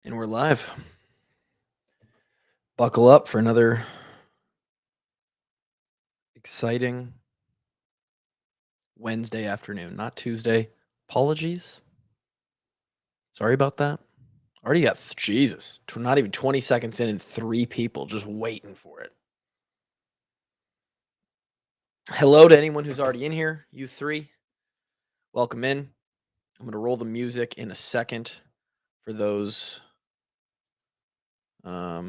And we're live. Buckle up for another exciting Wednesday afternoon, not Tuesday. Apologies. Sorry about that. Already got, Jesus, not even 20 seconds in and 3 people just waiting for it. Hello to anyone who's already in here, you 3. Welcome in. I'm going to roll the music in a second for those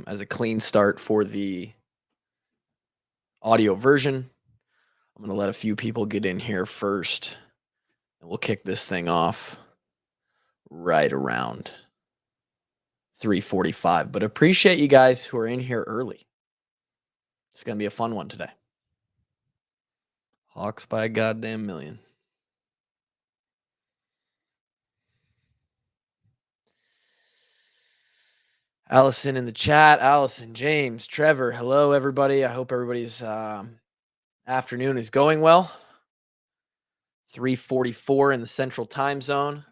as a clean start for the audio version. I'm going to let a few people get in here first, and we'll kick this thing off right around 3:45. But appreciate you guys who are in here early. It's going to be a fun one today. Hawks by a goddamn million. Allison in the chat. Allison, James, Trevor. Hello, everybody. I hope everybody's afternoon is going well. 3:44 in the Central Time Zone.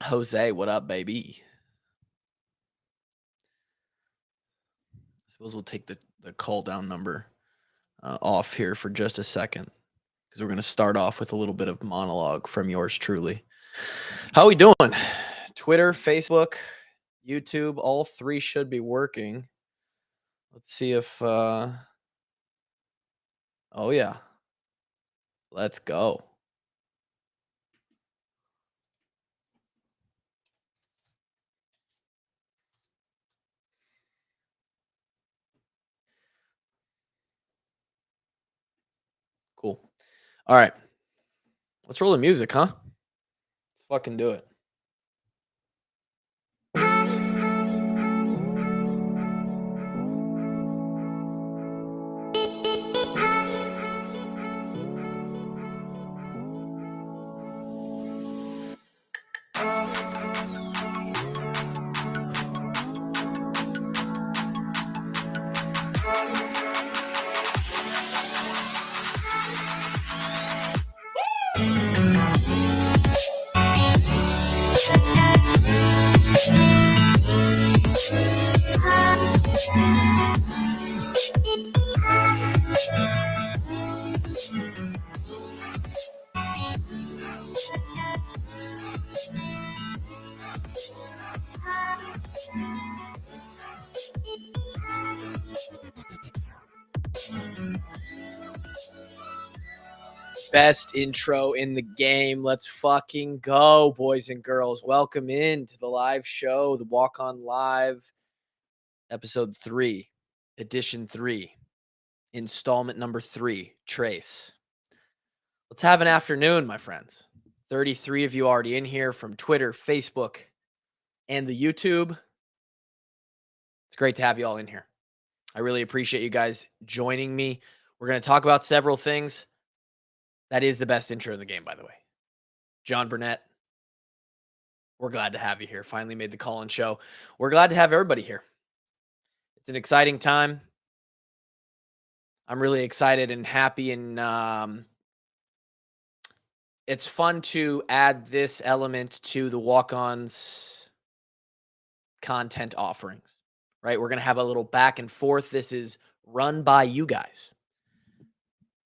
Jose, what up, baby? I suppose we'll take the call down number off here for just a second, because we're going to start off with a little bit of monologue from yours truly. How we doing? Twitter, Facebook, YouTube, all 3 should be working. Let's see if oh yeah. Let's go. Cool. All right. Let's roll the music, huh? Let's fucking do it. Best intro in the game. Let's fucking go, boys and girls. Welcome in to the live show, the Walkon Live, episode 3, edition 3, installment number 3, Trace. Let's have an afternoon, my friends. 33 of you already in here from Twitter, Facebook, and the YouTube. It's great to have you all in here. I really appreciate you guys joining me. We're going to talk about several things. That is the best intro in the game, by the way. John Burnett, we're glad to have you here. Finally made the call-in show. We're glad to have everybody here. It's an exciting time. I'm really excited and happy, and it's fun to add this element to the Walk-On's content offerings, right? We're going to have a little back and forth. This is run by you guys.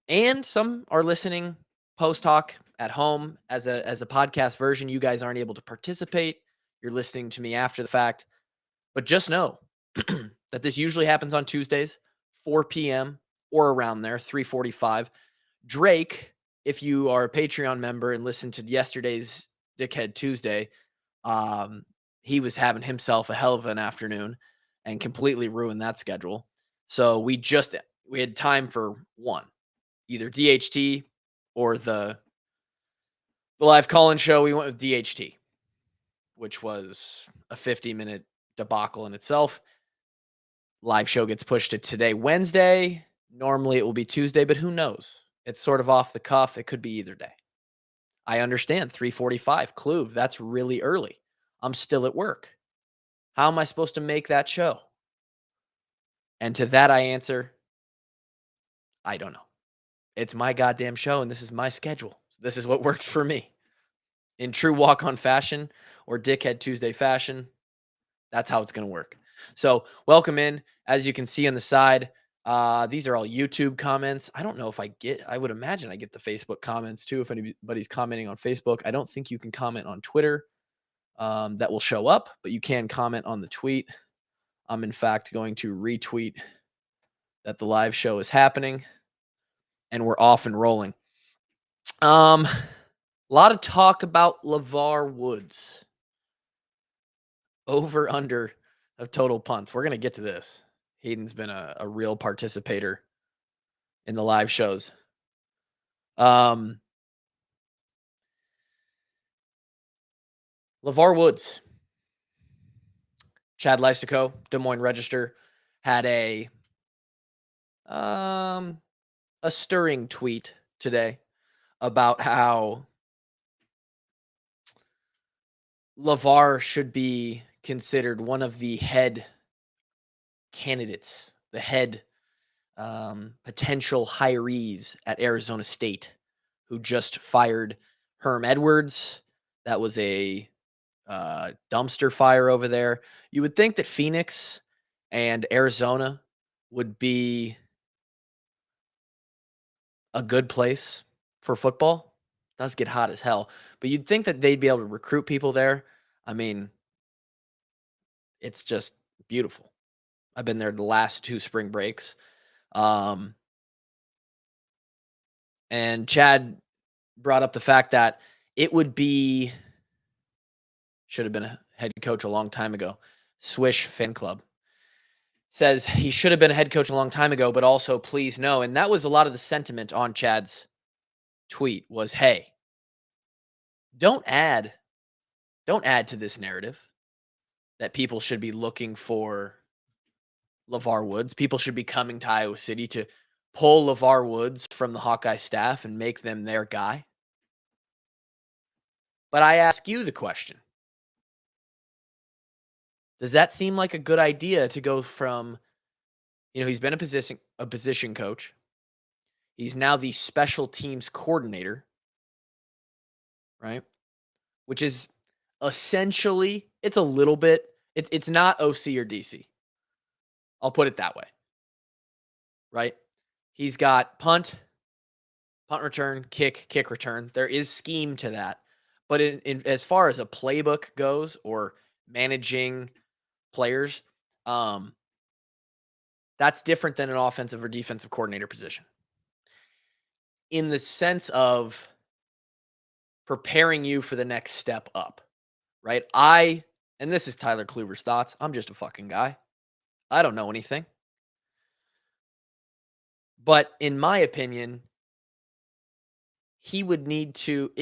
And some are listening post-talk at home as a podcast version. You guys aren't able to participate. You're listening to me after the fact. But just know that this usually happens on Tuesdays, 4 p.m. or around there, 3:45. Drake, if you are a Patreon member and listened to yesterday's Dickhead Tuesday, he was having himself a hell of an afternoon and completely ruined that schedule. So we had time for one, either DHT or the live call-in show. We went with DHT, which was a 50-minute debacle in itself. Live show gets pushed to today, Wednesday. Normally it will be Tuesday, but who knows? It's sort of off the cuff. It could be either day. I understand 3:45, Cloove. That's really early. I'm still at work. How am I supposed to make that show? And to that I answer, I don't know. It's my goddamn show, and this is my schedule. This is what works for me. in true walk-on fashion or Dickhead Tuesday fashion. That's how it's going to work. So, welcome in. As you can see on the side, these are all YouTube comments. I don't know if I would imagine I get the Facebook comments too if anybody's commenting on Facebook. I don't think you can comment on Twitter. That will show up, but you can comment on the tweet. I'm, in fact, going to retweet that the live show is happening and we're off and rolling. A lot of talk about Levar Woods. Over under of total punts. We're going to get to this. Hayden's been a real participator in the live shows. Levar Woods, Chad Lysico, Des Moines Register, had a stirring tweet today about how Levar should be considered one of the head candidates, the head potential hirees at Arizona State, who just fired Herm Edwards. That was a dumpster fire over there. You would think that Phoenix and Arizona would be a good place for football. It does get hot as hell, but you'd think that they'd be able to recruit people there. I mean, it's just beautiful. I've been there the last 2 spring breaks. And Chad brought up the fact that it would be should have been a head coach a long time ago. Swish Fan Club says he should have been a head coach a long time ago, but also please no. And that was a lot of the sentiment on Chad's tweet was, hey, don't add to this narrative that people should be looking for Levar Woods. People should be coming to Iowa City to pull Levar Woods from the Hawkeye staff and make them their guy. But I ask you the question. Does that seem like a good idea to go from, he's been a position coach. He's now the special teams coordinator, right? Which is essentially, it's a little bit, it's not OC or DC. I'll put it that way, right? He's got punt return, kick return. There is scheme to that. But in as far as a playbook goes or managing players, that's different than an offensive or defensive coordinator position. In the sense of preparing you for the next step up, right? And this is Tyler Kluver's thoughts. I'm just a fucking guy. I don't know anything. But in my opinion, he would need to,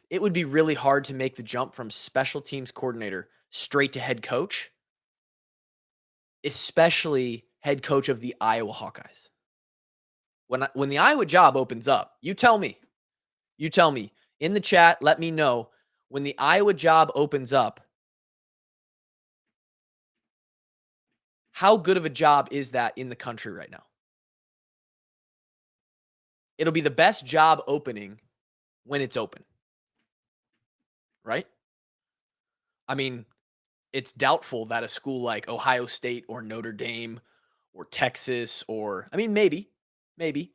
it would be really hard to make the jump from special teams coordinator straight to head coach, especially head coach of the Iowa Hawkeyes. When the Iowa job opens up, you tell me in the chat, let me know when the Iowa job opens up, how good of a job is that in the country right now? It'll be the best job opening when it's open, right? I mean, it's doubtful that a school like Ohio State or Notre Dame or Texas or, maybe,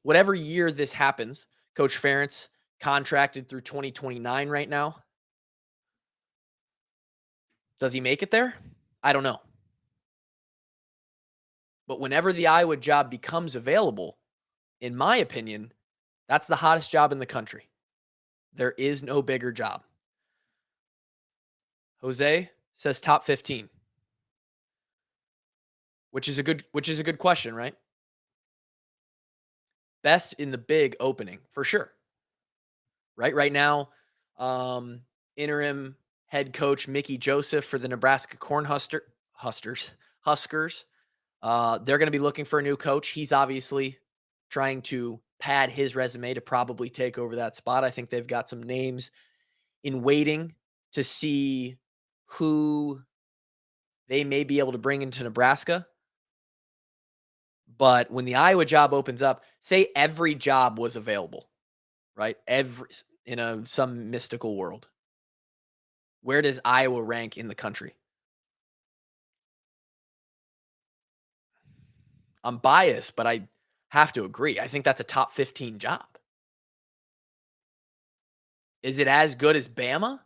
whatever year this happens, Coach Ferentz contracted through 2029 right now. Does he make it there? I don't know. But whenever the Iowa job becomes available, in my opinion, that's the hottest job in the country. There is no bigger job. Jose says top 15, which is a good question, right? Best in the big opening for sure. Right now, interim head coach Mickey Joseph for the Nebraska Huskers. They're going to be looking for a new coach. He's obviously trying to pad his resume to probably take over that spot. I think they've got some names in waiting to see who they may be able to bring into Nebraska. But when the Iowa job opens up, say every job was available, right? In some mystical world. Where does Iowa rank in the country? I'm biased, but I have to agree. I think that's a top 15 job. Is it as good as Bama,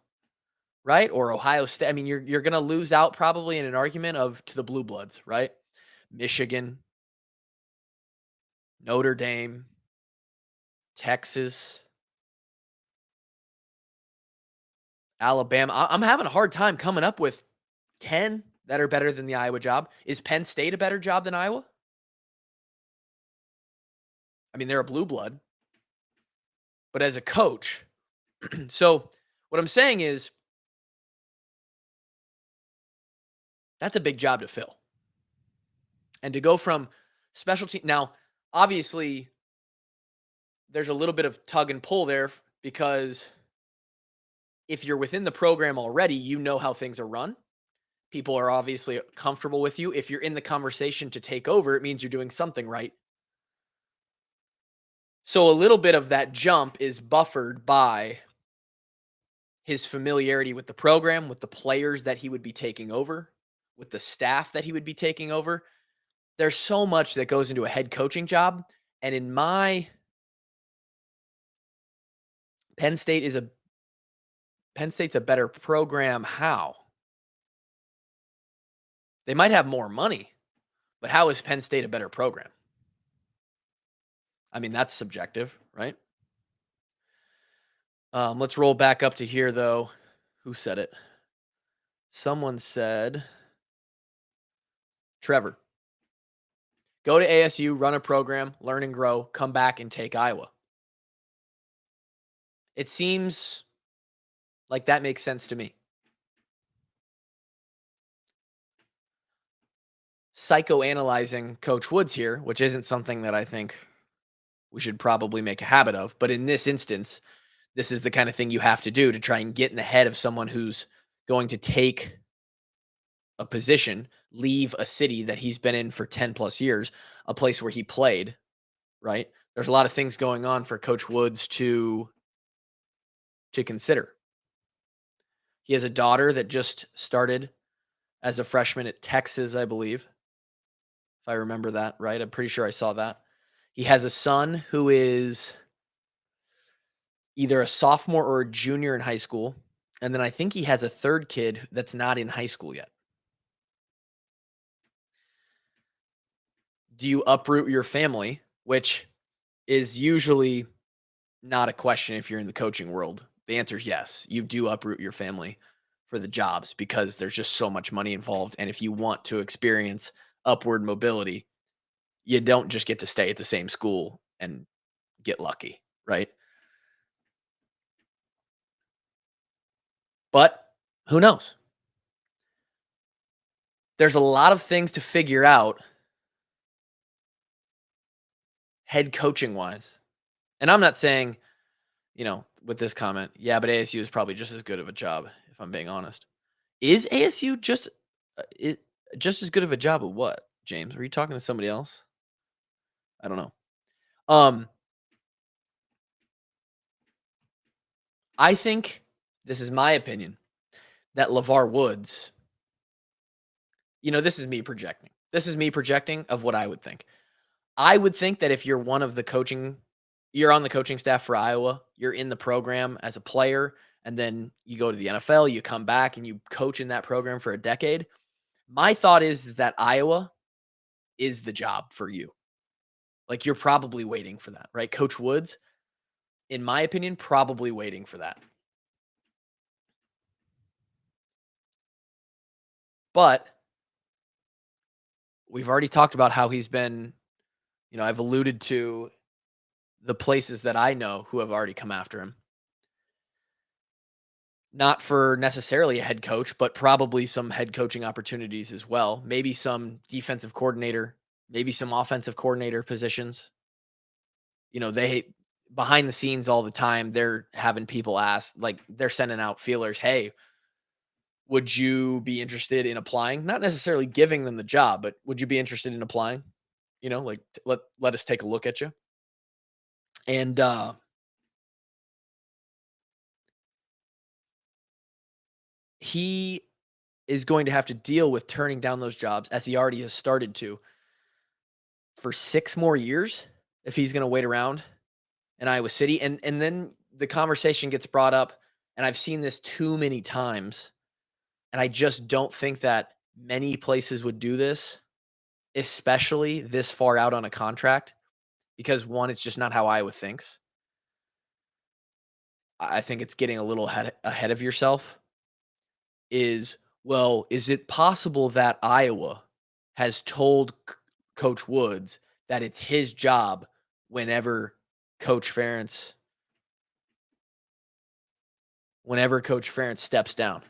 right? Or Ohio State? I mean, you're going to lose out probably in an argument of to the blue bloods, right? Michigan, Notre Dame, Texas, Alabama. I'm having a hard time coming up with 10 that are better than the Iowa job. Is Penn State a better job than Iowa? I mean, they're a blue blood, but as a coach, so what I'm saying is that's a big job to fill. And to go from specialty now, obviously, there's a little bit of tug and pull there because if you're within the program already, you know how things are run. People are obviously comfortable with you. If you're in the conversation to take over, it means you're doing something right. So a little bit of that jump is buffered by his familiarity with the program, with the players that he would be taking over, with the staff that he would be taking over. There's so much that goes into a head coaching job. And in my Penn State is a Penn State's a better program. How? They might have more money, but how is Penn State a better program? I mean, that's subjective, right? Let's roll back up to here, though. Who said it? Someone said, Trevor, go to ASU, run a program, learn and grow, come back and take Iowa. It seems like that makes sense to me. Psychoanalyzing Coach Woods here, which isn't something that I think we should probably make a habit of. But in this instance, this is the kind of thing you have to do to try and get in the head of someone who's going to take a position, leave a city that he's been in for 10 plus years, a place where he played, right? There's a lot of things going on for Coach Woods to consider. He has a daughter that just started as a freshman at Texas, I believe. If I remember that right. I'm pretty sure I saw that. He has a son who is either a sophomore or a junior in high school. And then I think he has a third kid that's not in high school yet. Do you uproot your family? Which is usually not a question if you're in the coaching world. The answer is yes. You do uproot your family for the jobs because there's just so much money involved. And if you want to experience upward mobility, you don't just get to stay at the same school and get lucky, right? But who knows? There's a lot of things to figure out head coaching wise. And I'm not saying, with this comment, yeah, but ASU is probably just as good of a job, if I'm being honest. Is ASU just as good of a job at what, James? Are you talking to somebody else? I don't know. I think this is my opinion that Levar Woods, this is me projecting. This is me projecting of what I would think. I would think that if you're you're on the coaching staff for Iowa, you're in the program as a player, and then you go to the NFL, you come back and you coach in that program for a decade. My thought is that Iowa is the job for you. Like you're probably waiting for that, right? Coach Woods, in my opinion, probably waiting for that. But we've already talked about how he's been, I've alluded to the places that I know who have already come after him. Not for necessarily a head coach, but probably some head coaching opportunities as well. Maybe some defensive coordinator, maybe some offensive coordinator positions. They behind the scenes all the time, they're having people ask, like they're sending out feelers, hey, would you be interested in applying? Not necessarily giving them the job, but would you be interested in applying? Like let us take a look at you. And he is going to have to deal with turning down those jobs, as he already has started to, for 6 more years if he's gonna wait around in Iowa City, and then the conversation gets brought up, and I've seen this too many times, and I just don't think that many places would do this, especially this far out on a contract, because 1, it's just not how Iowa thinks. I think it's getting a little ahead of yourself. Is, well, is it possible that Iowa has told Coach Woods that it's his job whenever Coach Ferentz whenever Coach Ferentz steps down?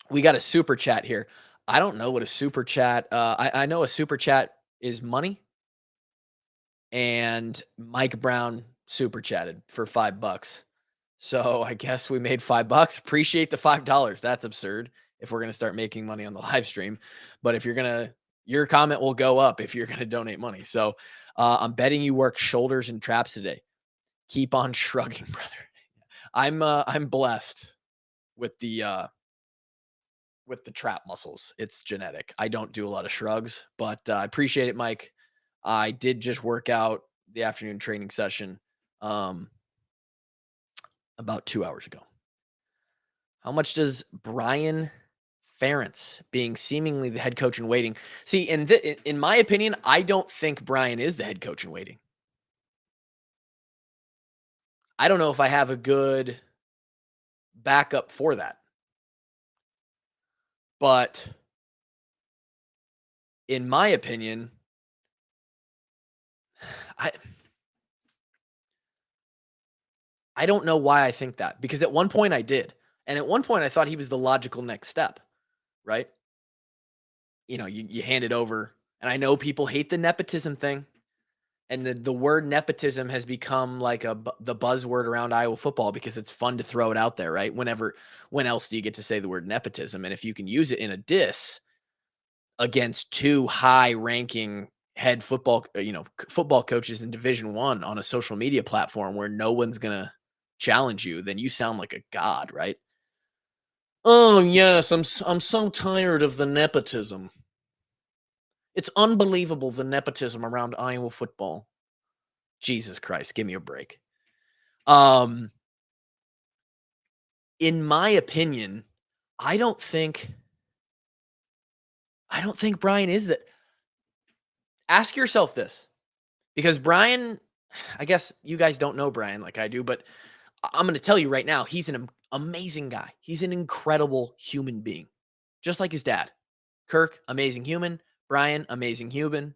We got a super chat here. I don't know what a super chat. I know a super chat is money, and Mike Brown super chatted for $5. So I guess we made $5. Appreciate the $5. That's absurd if we're gonna start making money on the live stream. But if you're gonna, your comment will go up if you're gonna donate money. So I'm betting you work shoulders and traps today. Keep on shrugging, brother. I'm blessed with the trap muscles. It's genetic. I don't do a lot of shrugs, but I appreciate it, Mike. I did just work out the afternoon training session um, about 2 hours ago. How much does Brian Ferentz, being seemingly the head coach in waiting? See, in my opinion, I don't think Brian is the head coach in waiting. I don't know if I have a good backup for that. But in my opinion, I I don't know why I think that, because at one point I did. And at one point I thought he was the logical next step, right? You hand it over, and I know people hate the nepotism thing, and the word nepotism has become like the buzzword around Iowa football because it's fun to throw it out there, right? When else do you get to say the word nepotism? And if you can use it in a diss against two high-ranking head football coaches in Division 1 on a social media platform where no one's gonna challenge you, then you sound like a god, right? Oh, yes, I'm so tired of the nepotism. It's unbelievable, the nepotism around Iowa football. Jesus Christ, give me a break. Um, in my opinion, I don't think Brian is that. Ask yourself this, because Brian, I guess you guys don't know Brian like I do, but I'm going to tell you right now, he's an amazing guy. He's an incredible human being, just like his dad. Kirk, amazing human. Brian, amazing human.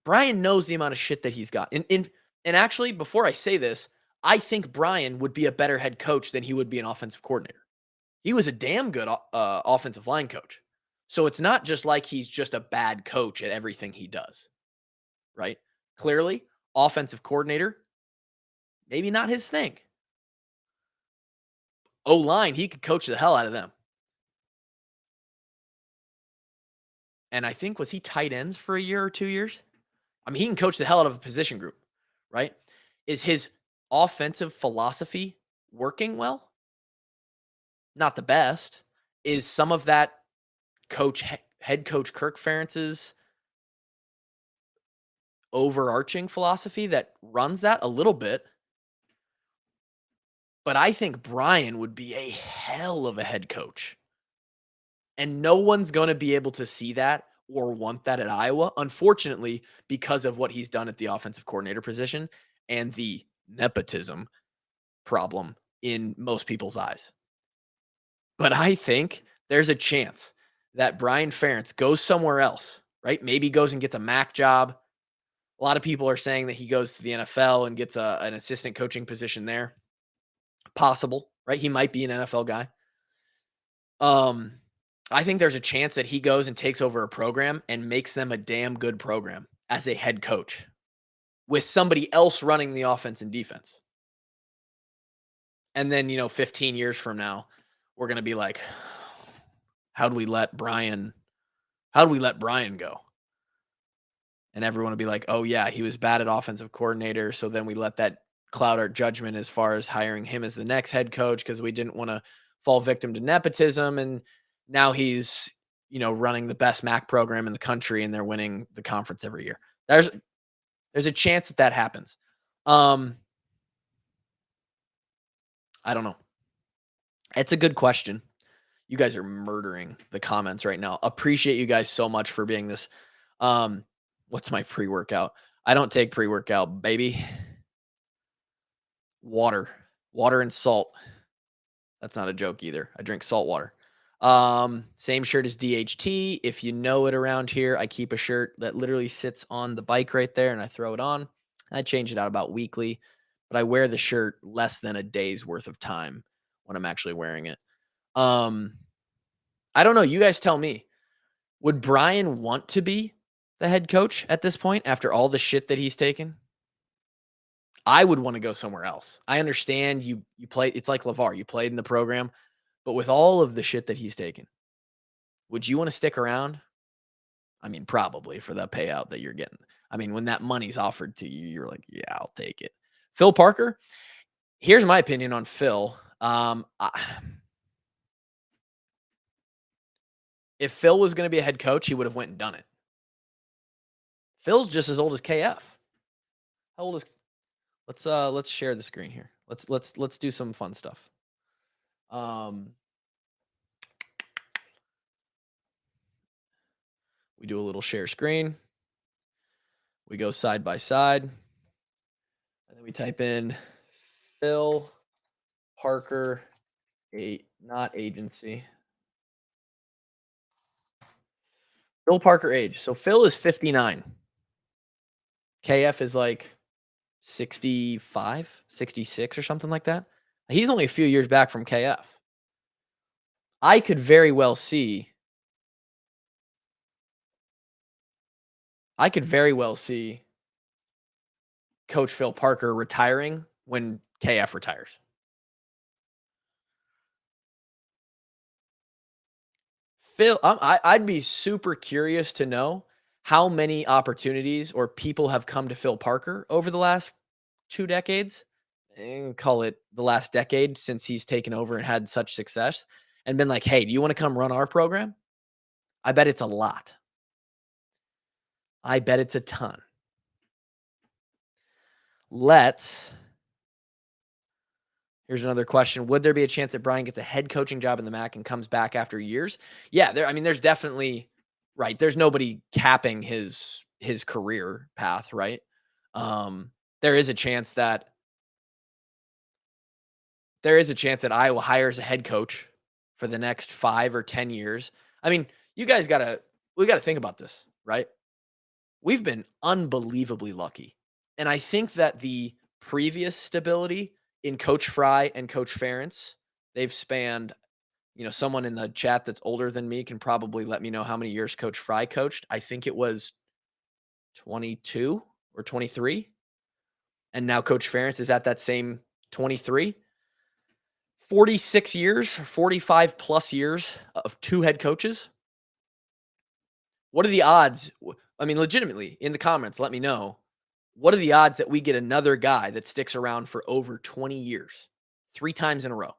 Brian knows the amount of shit that he's got. And actually, before I say this, I think Brian would be a better head coach than he would be an offensive coordinator. He was a damn good offensive line coach. So it's not just like he's just a bad coach at everything he does, right? Clearly, offensive coordinator, maybe not his thing. O-line, he could coach the hell out of them. And I think, was he tight ends for a year or 2 years? I mean, he can coach the hell out of a position group, right? Is his offensive philosophy working well? Not the best. Is some of that head coach Kirk Ferentz's overarching philosophy that runs that a little bit? But I think Brian would be a hell of a head coach. And no one's going to be able to see that or want that at Iowa, unfortunately, because of what he's done at the offensive coordinator position and the nepotism problem in most people's eyes. But I think there's a chance that Brian Ferentz goes somewhere else, right? Maybe goes and gets a MAC job. A lot of people are saying that he goes to the NFL and gets an assistant coaching position there. Possible, right? He might be an NFL guy. I think there's a chance that he goes and takes over a program and makes them a damn good program as a head coach with somebody else running the offense and defense. And then, 15 years from now, we're going to be like, how'd we let Brian go? And everyone will be like, oh yeah, he was bad at offensive coordinator. So then we let that cloud our judgment as far as hiring him as the next head coach because we didn't want to fall victim to nepotism. And now he's, running the best MAC program in the country and they're winning the conference every year. There's a chance that happens. I don't know. It's a good question. You guys are murdering the comments right now. Appreciate you guys so much for being this. What's my pre-workout? I don't take pre-workout, baby. Water. Water and salt. That's not a joke either. I drink salt water. Same shirt as DHT. If you know it around here, I keep a shirt that literally sits on the bike right there and I throw it on. I change it out about weekly, but I wear the shirt less than a day's worth of time when I'm actually wearing it. I don't know. You guys tell me. Would Brian want to be the head coach at this point after all the shit that he's taken? I would want to go somewhere else. I understand you play. It's like Levar. You played in the program, but with all of the shit that he's taken, would you want to stick around? I mean, probably for the payout that you're getting. I mean, when that money's offered to you, you're like, yeah, I'll take it. Phil Parker. Here's my opinion on Phil. If Phil was going to be a head coach, he would have went and done it. Phil's just as old as KF. How old is? Let's share the screen here. Let's do some fun stuff. We do a little share screen. We go side by side. And then we type in Phil Parker, not agency. Phil Parker age. So Phil is 59. KF is like 65, 66 or something like that. He's only a few years back from KF. I could very well see Coach Phil Parker retiring when KF retires. Phil, I'd be super curious to know how many opportunities or people have come to Phil Parker over the last 2 decades, and call it the last decade since he's taken over and had such success, and been like, "Hey, do you want to come run our program?" I bet it's a lot. I bet it's a ton. Here's another question. Would there be a chance that Brian gets a head coaching job in the MAC and comes back after years? Yeah, there's definitely right. There's nobody capping his career path, right? There is a chance that Iowa hires a head coach for the next 5 or 10 years. I mean, we got to think about this, right? We've been unbelievably lucky. And I think that the previous stability in Coach Fry and Coach Ferentz, they've spanned, someone in the chat that's older than me can probably let me know how many years Coach Fry coached. I think it was 22 or 23. And now Coach Ferentz is at that same 23. 46 years, 45 plus years of 2 head coaches. What are the odds? I mean, legitimately, in the comments, let me know. What are the odds that we get another guy that sticks around for over 20 years, 3 times in a row?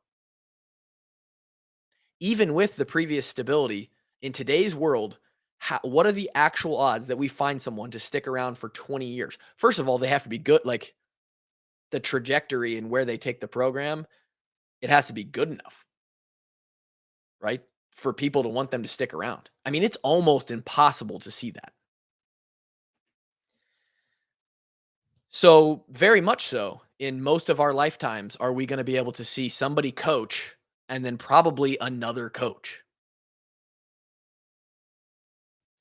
Even with the previous stability, in today's world, what are the actual odds that we find someone to stick around for 20 years? First of all, they have to be good. Like the trajectory and where they take the program, it has to be good enough, right? For people to want them to stick around. I mean, it's almost impossible to see that. So, very much so, in most of our lifetimes, are we going to be able to see somebody coach and then probably another coach?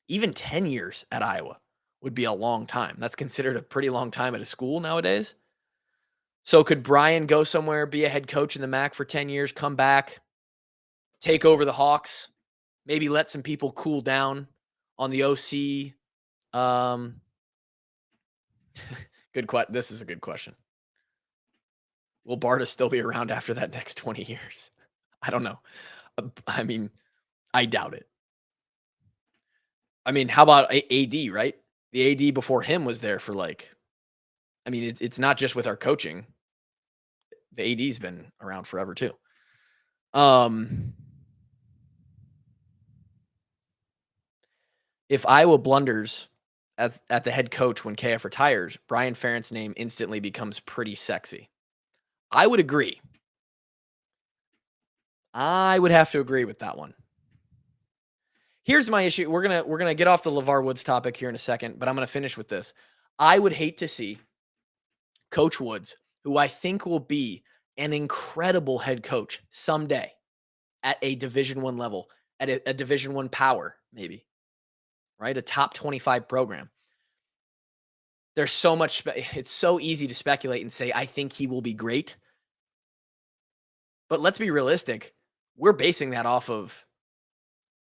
Even 10 years at Iowa would be a long time. That's considered a pretty long time at a school nowadays. So, could Brian go somewhere, be a head coach in the MAC for 10 years, come back, take over the Hawks, maybe let some people cool down on the OC? This is a good question. Will Barta still be around after that next 20 years? I don't know. I mean, I doubt it. I mean, how about AD, right? The AD before him was there for it's not just with our coaching. The AD's been around forever too. Um, if Iowa blunders at the head coach when KF retires, Brian Ferentz's name instantly becomes pretty sexy. I would agree. I would have to agree with that one. Here's my issue. We're gonna get off the Levar Woods topic here in a second, but I'm gonna finish with this. I would hate to see Coach Woods, who I think will be an incredible head coach someday at a Division One level, at a Division One power, maybe, right? A top 25 program. There's so much. It's so easy to speculate and say I think he will be great, but let's be realistic. We're basing that off of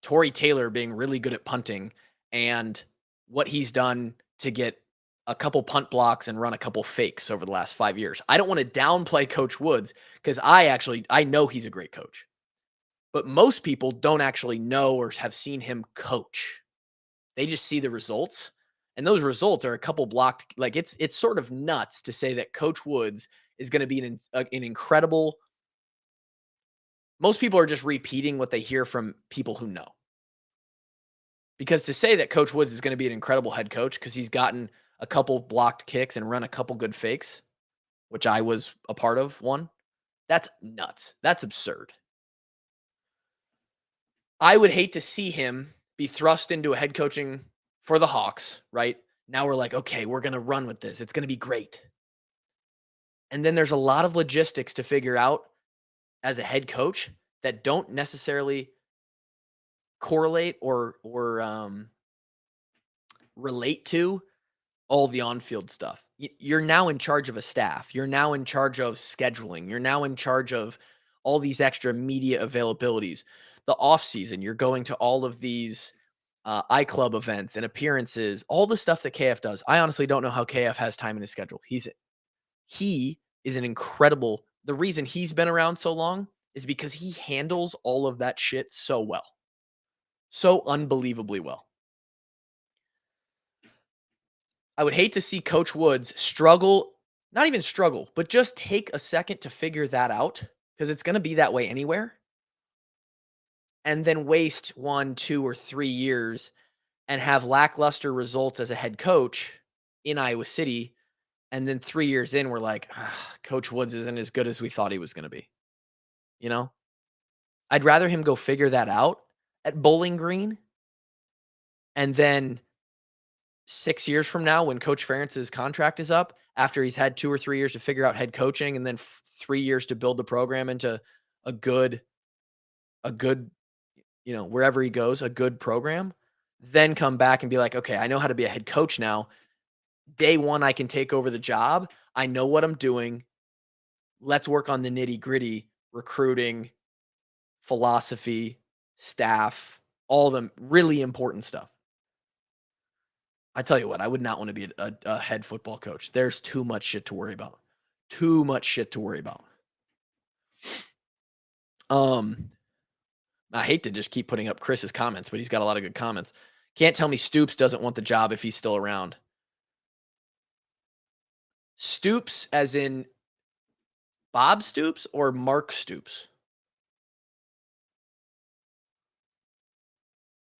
Torrey Taylor being really good at punting and what he's done to get a couple punt blocks and run a couple fakes over the last 5 years. I don't want to downplay Coach Woods because I know he's a great coach. But most people don't actually know or have seen him coach. They just see the results. And those results are a couple blocked. Like it's sort of nuts to say that Coach Woods is going to be an incredible. Most people are just repeating what they hear from people who know. Because to say that Coach Woods is going to be an incredible head coach because he's gotten a couple blocked kicks and run a couple good fakes, which I was a part of one, that's nuts. That's absurd. I would hate to see him be thrust into a head coaching for the Hawks, right? Now we're like, okay, we're going to run with this. It's going to be great. And then there's a lot of logistics to figure out as a head coach that don't necessarily correlate or relate to all the on-field stuff. You're now in charge of a staff. You're now in charge of scheduling. You're now in charge of all these extra media availabilities. The off season, you're going to all of these iClub events and appearances, all the stuff that KF does. I honestly don't know how KF has time in his schedule. He is an incredible. The reason he's been around so long is because he handles all of that shit so well. So unbelievably well. I would hate to see Coach Woods struggle, not even struggle, but just take a second to figure that out because it's going to be that way anywhere. And then waste 1, 2, or 3 years and have lackluster results as a head coach in Iowa City. And then 3 years in, we're like, Coach Woods isn't as good as we thought he was going to be. You know, I'd rather him go figure that out at Bowling Green. And then 6 years from now, when Coach Ferentz's contract is up, after he's had 2 or 3 years to figure out head coaching and then 3 years to build the program into a good, wherever he goes, a good program, then come back and be like, okay, I know how to be a head coach now. Day one, I can take over the job. I know what I'm doing. Let's work on the nitty gritty, recruiting, philosophy, staff, all the really important stuff. I tell you what, I would not want to be a head football coach. There's too much shit to worry about. Too much shit to worry about. I hate to just keep putting up Chris's comments, but he's got a lot of good comments. Can't tell me Stoops doesn't want the job if he's still around. Stoops as in Bob Stoops or Mark Stoops?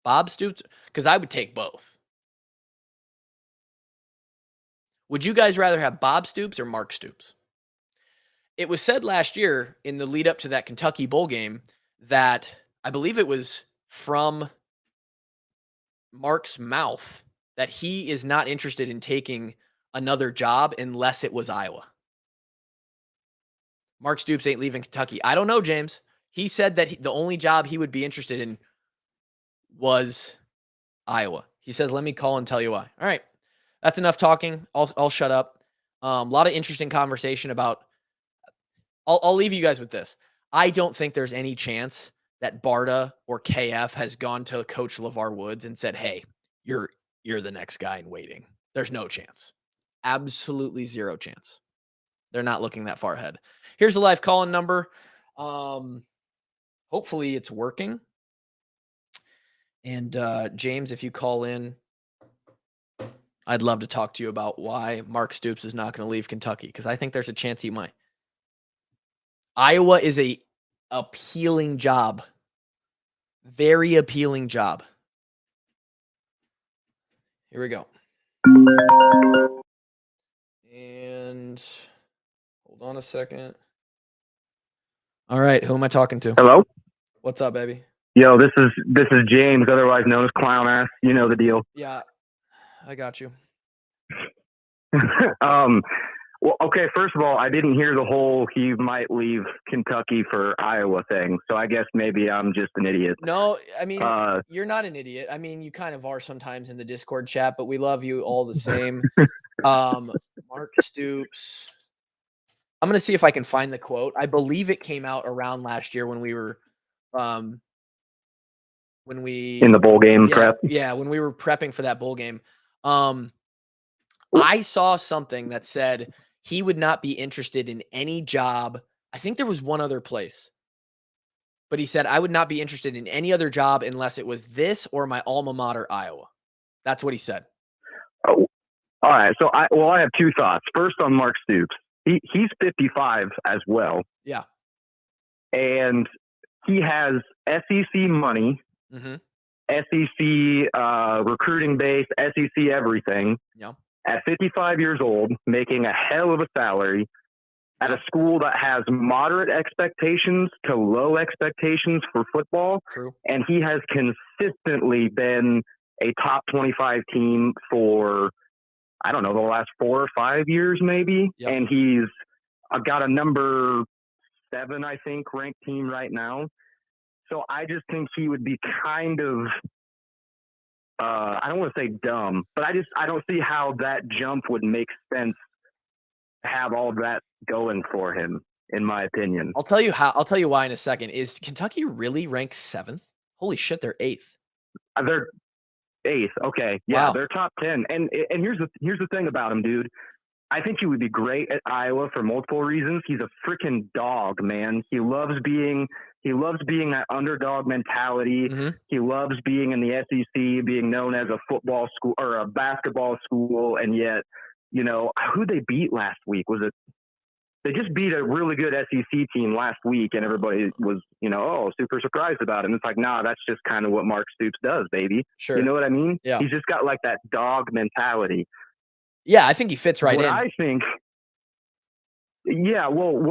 Bob Stoops? Because I would take both. Would you guys rather have Bob Stoops or Mark Stoops? It was said last year in the lead up to that Kentucky Bowl game that I believe it was from Mark's mouth that he is not interested in taking another job unless it was Iowa. Mark Stoops ain't leaving Kentucky. I don't know, James. He said that the only job he would be interested in was Iowa. He says, let me call and tell you why. All right. That's enough talking. I'll shut up. A lot of interesting conversation about. I'll leave you guys with this. I don't think there's any chance that Barta or KF has gone to Coach Levar Woods and said, hey, you're the next guy in waiting. There's no chance. Absolutely zero chance. They're not looking that far ahead. Here's the live call-in number. Hopefully it's working. And James, if you call in, I'd love to talk to you about why Mark Stoops is not going to leave Kentucky because I think there's a chance he might. Iowa is a appealing job. Very appealing job. Here we go. And hold on a second. All right, who am I talking to? Hello? What's up, baby? Yo, this is James, otherwise known as Clown Ass. You know the deal. Yeah, I got you. Well, okay, first of all, I didn't hear the whole he might leave Kentucky for Iowa thing, so I guess maybe I'm just an idiot. No, I mean, you're not an idiot. I mean, you kind of are sometimes in the Discord chat, but we love you all the same. Mark Stoops. I'm going to see if I can find the quote. I believe it came out around last year when we were in the bowl game prep. Yeah, when we were prepping for that bowl game. I saw something that said he would not be interested in any job. I think there was one other place. But he said, I would not be interested in any other job unless it was this or my alma mater, Iowa. That's what he said. Oh, all right. So I have two thoughts. First on Mark Stoops. He's 55 as well. Yeah. And he has SEC money, SEC recruiting base, SEC everything. Yeah. At 55 years old, making a hell of a salary at a school that has moderate expectations to low expectations for football. True. And he has consistently been a top 25 team for, I don't know, the last 4 or 5 years maybe. Yep. And he's got a number 7, I think, ranked team right now. So I just think he would be kind of, I don't want to say dumb, but I don't see how that jump would make sense to have all of that going for him, in my opinion. I'll tell you why in a second. Is Kentucky really ranked 7th? Holy shit, they're 8th. They're 8th. Okay. Yeah, wow. They're top 10. And here's the thing about him, dude. I think he would be great at Iowa for multiple reasons. He's a freaking dog, man. He loves being that underdog mentality. He loves being in the SEC, being known as a football school or a basketball school. And yet, you know, who they beat last week? They just beat a really good SEC team last week, and everybody was, you know, super surprised about it. And it's like, nah, that's just kind of what Mark Stoops does, baby. Sure. You know what I mean? Yeah. He's just got like that dog mentality. Yeah, I think he fits right in. What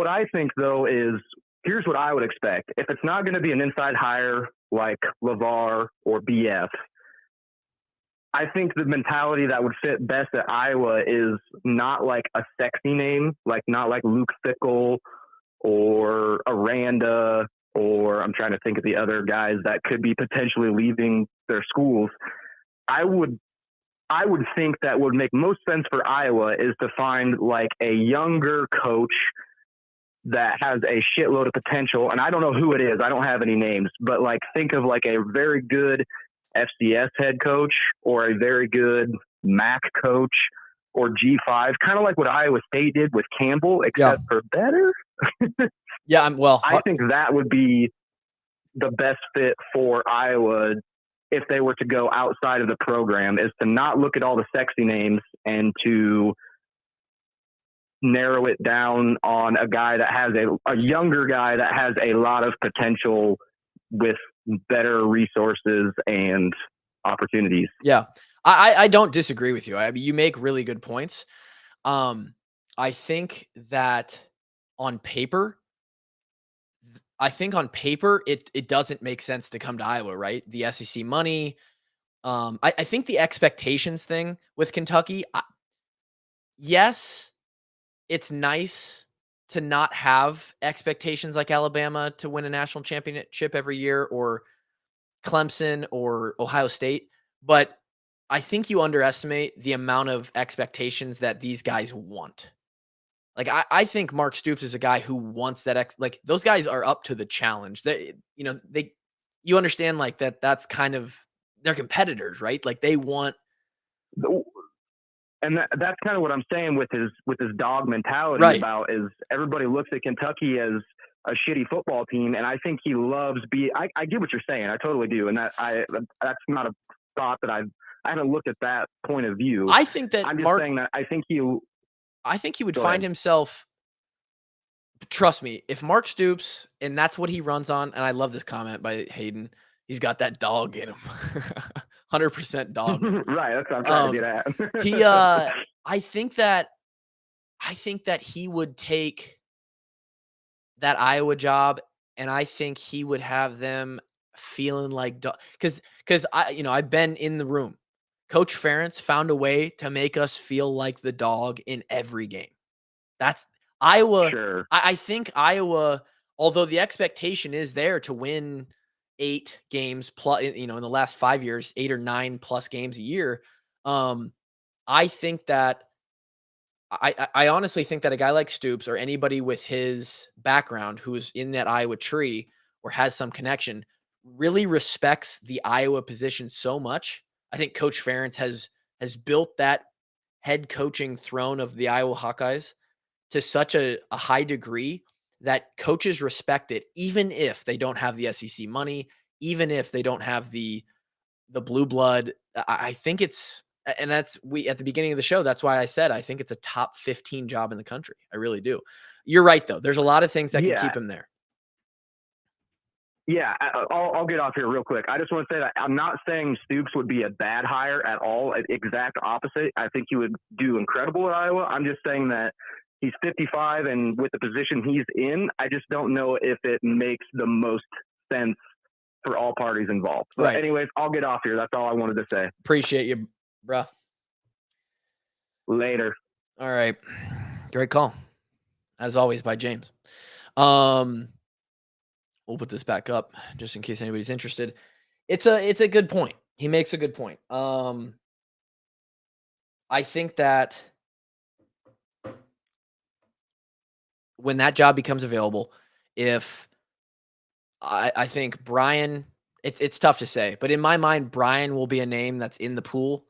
I think though is, here's what I would expect. If it's not going to be an inside hire like Levar or BF, I think the mentality that would fit best at Iowa is not like a sexy name, like not like Luke Fickell or Aranda, or I'm trying to think of the other guys that could be potentially leaving their schools. I would think that would make most sense for Iowa is to find like a younger coach that has a shitload of potential. And I don't know who it is. I don't have any names, but like think of like a very good FCS head coach or a very good MAC coach or G5, kind of like what Iowa State did with Campbell, except for better. Yeah, I think that would be the best fit for Iowa if they were to go outside of the program, is to not look at all the sexy names and to narrow it down on a guy that has a younger guy that has a lot of potential with better resources and opportunities. Yeah, I don't disagree with you. I mean, you make really good points. I think that on paper, it doesn't make sense to come to Iowa, right? The SEC money. I think the expectations thing with Kentucky, yes, it's nice to not have expectations like Alabama to win a national championship every year, or Clemson or Ohio State. But I think you underestimate the amount of expectations that these guys want. Like, I think Mark Stoops is a guy who wants that. Like, those guys are up to the challenge. You understand like that's kind of, they're competitors, right? Like they want. And that's kind of what I'm saying with his dog mentality about is everybody looks at Kentucky as a shitty football team. And I think he loves I get what you're saying. I totally do. And that's not a thought that I haven't looked at that point of view. I think that I'm just saying that I think he would find himself trust me, if Mark Stoops, and that's what he runs on, and I love this comment by Hayden, he's got that dog in him. 100% dog in him. Right, that's what I'm trying to get He, at. I think that he would take that Iowa job, and I think he would have them feeling like because I've been in the room. Coach Ferentz found a way to make us feel like the dog in every game. That's Iowa. Sure. I think Iowa, although the expectation is there to win 8 games plus, in the last 5 years, 8 or 9 plus games a year. I think that I honestly think that a guy like Stoops or anybody with his background who is in that Iowa tree or has some connection really respects the Iowa position so much. I think Coach Ferentz has built that head coaching throne of the Iowa Hawkeyes to such a high degree that coaches respect it, even if they don't have the SEC money, even if they don't have the blue blood. I think it's, and that's we at the beginning of the show. That's why I said I think it's a top 15 job in the country. I really do. You're right though. There's a lot of things that can Yeah. keep him there. Yeah, I'll get off here real quick. I just want to say that I'm not saying Stoops would be a bad hire at all. Exact opposite. I think he would do incredible at Iowa. I'm just saying that he's 55, and with the position he's in, I just don't know if it makes the most sense for all parties involved. But Right. anyways, I'll get off here. That's all I wanted to say. Appreciate you, bruh. Later. All right. Great call. As always by James. We'll put this back up just in case anybody's interested. It's a good point. He makes a good point. I think that when that job becomes available, if I think Brian, it's tough to say, but in my mind, Brian will be a name that's in the pool.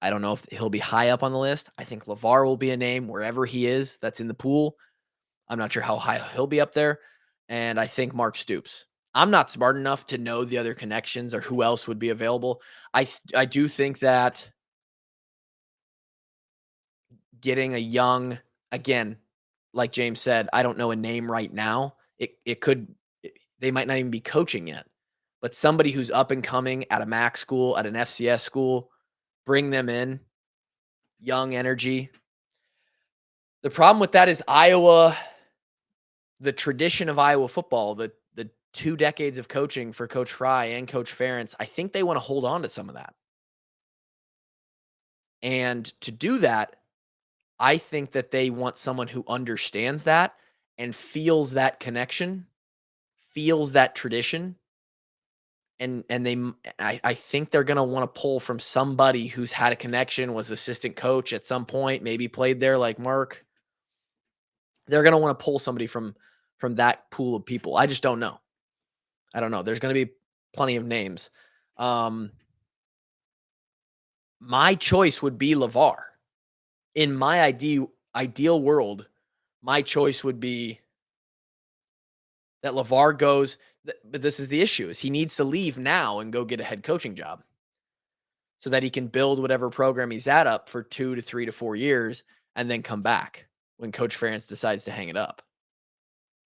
I don't know if he'll be high up on the list. I think Levar will be a name wherever he is that's in the pool. I'm not sure how high he'll be up there. And I think Mark Stoops. I'm not smart enough to know the other connections or who else would be available. I do think that getting a young, again, like James said, I don't know a name right now. They might not even be coaching yet, but somebody who's up and coming at a MAC school, at an FCS school, bring them in, young energy. The problem with that is Iowa, the tradition of Iowa football, the 2 decades of coaching for Coach Fry and Coach Ferentz, I think they want to hold on to some of that. And to do that, I think that they want someone who understands that and feels that connection, feels that tradition. And I think they're going to want to pull from somebody who's had a connection, was assistant coach at some point, maybe played there like Mark. They're going to want to pull somebody from that pool of people. I just don't know. I don't know. There's going to be plenty of names. My choice would be Levar. In my ideal world, my choice would be that Levar goes, but this is the issue, is he needs to leave now and go get a head coaching job so that he can build whatever program he's at up for 2 to 3 to 4 years and then come back when Coach Ferentz decides to hang it up.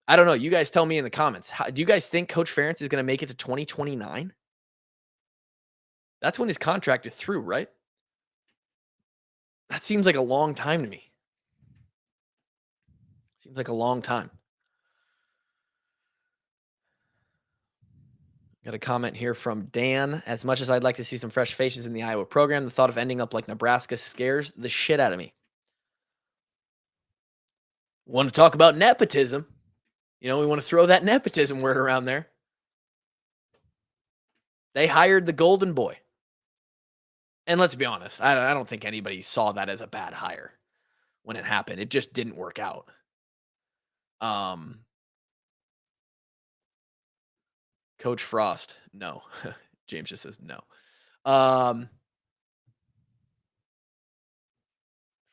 I don't know. You guys tell me in the comments. Do you guys think Coach Ferentz is going to make it to 2029? That's when his contract is through, right? That seems like a long time to me. Seems like a long time. Got a comment here from Dan. As much as I'd like to see some fresh faces in the Iowa program, the thought of ending up like Nebraska scares the shit out of me. Want to talk about nepotism? We want to throw that nepotism word around there. They hired the golden boy. And let's be honest, I don't think anybody saw that as a bad hire when it happened. It just didn't work out. Coach Frost, no. James just says no.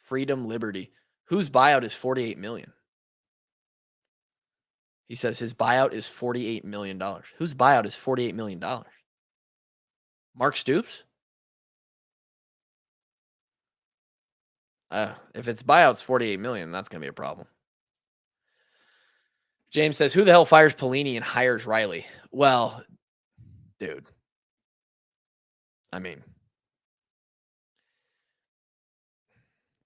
Freedom, liberty. Whose buyout is $48 million? He says his buyout is $48 million. Whose buyout is $48 million? Mark Stoops? If its buyout's $48 million, that's going to be a problem. James says, who the hell fires Pelini and hires Riley? Well, dude, I mean,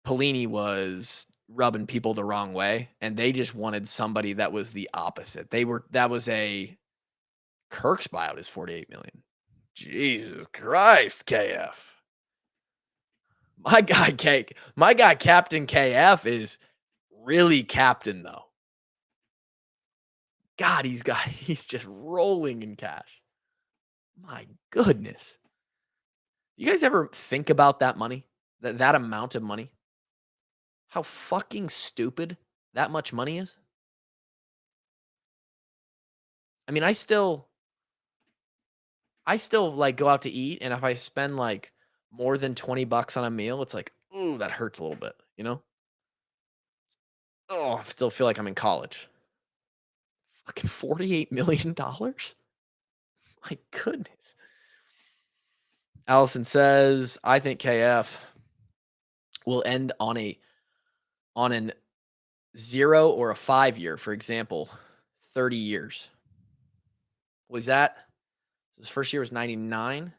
Pelini was rubbing people the wrong way, and they just wanted somebody that was the opposite. That was a Kirk's buyout is 48 million. Jesus Christ, KF. My guy Captain KF is really captain though. God, he's just rolling in cash. My goodness. You guys ever think about that money? That amount of money? How fucking stupid that much money is? I mean, I still like go out to eat, and if I spend like more than $20 on a meal, it's like, ooh, that hurts a little bit, you know? Oh, I still feel like I'm in college. Fucking $48 million? My goodness. Allison says, I think KF will end on an 0 or a 5-year, for example, 30 years. Was that his first year was 99?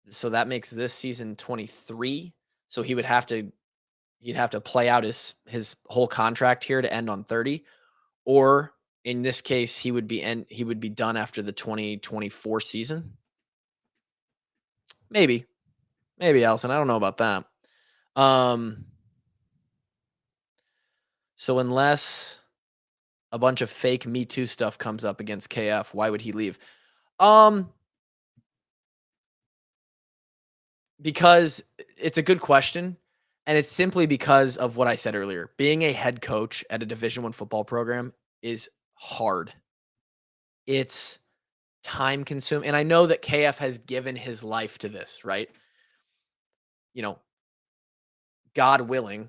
So that makes this season 23. So he'd have to play out his whole contract here to end on 30, or in this case he would be done after the 2024 season. Maybe Allison, I don't know about that. So unless a bunch of fake Me Too stuff comes up against KF, why would he leave? Because it's a good question, and it's simply because of what I said earlier. Being a head coach at a Division I football program is hard. It's time consuming, and I know that KF has given his life to this, right? You know, God willing,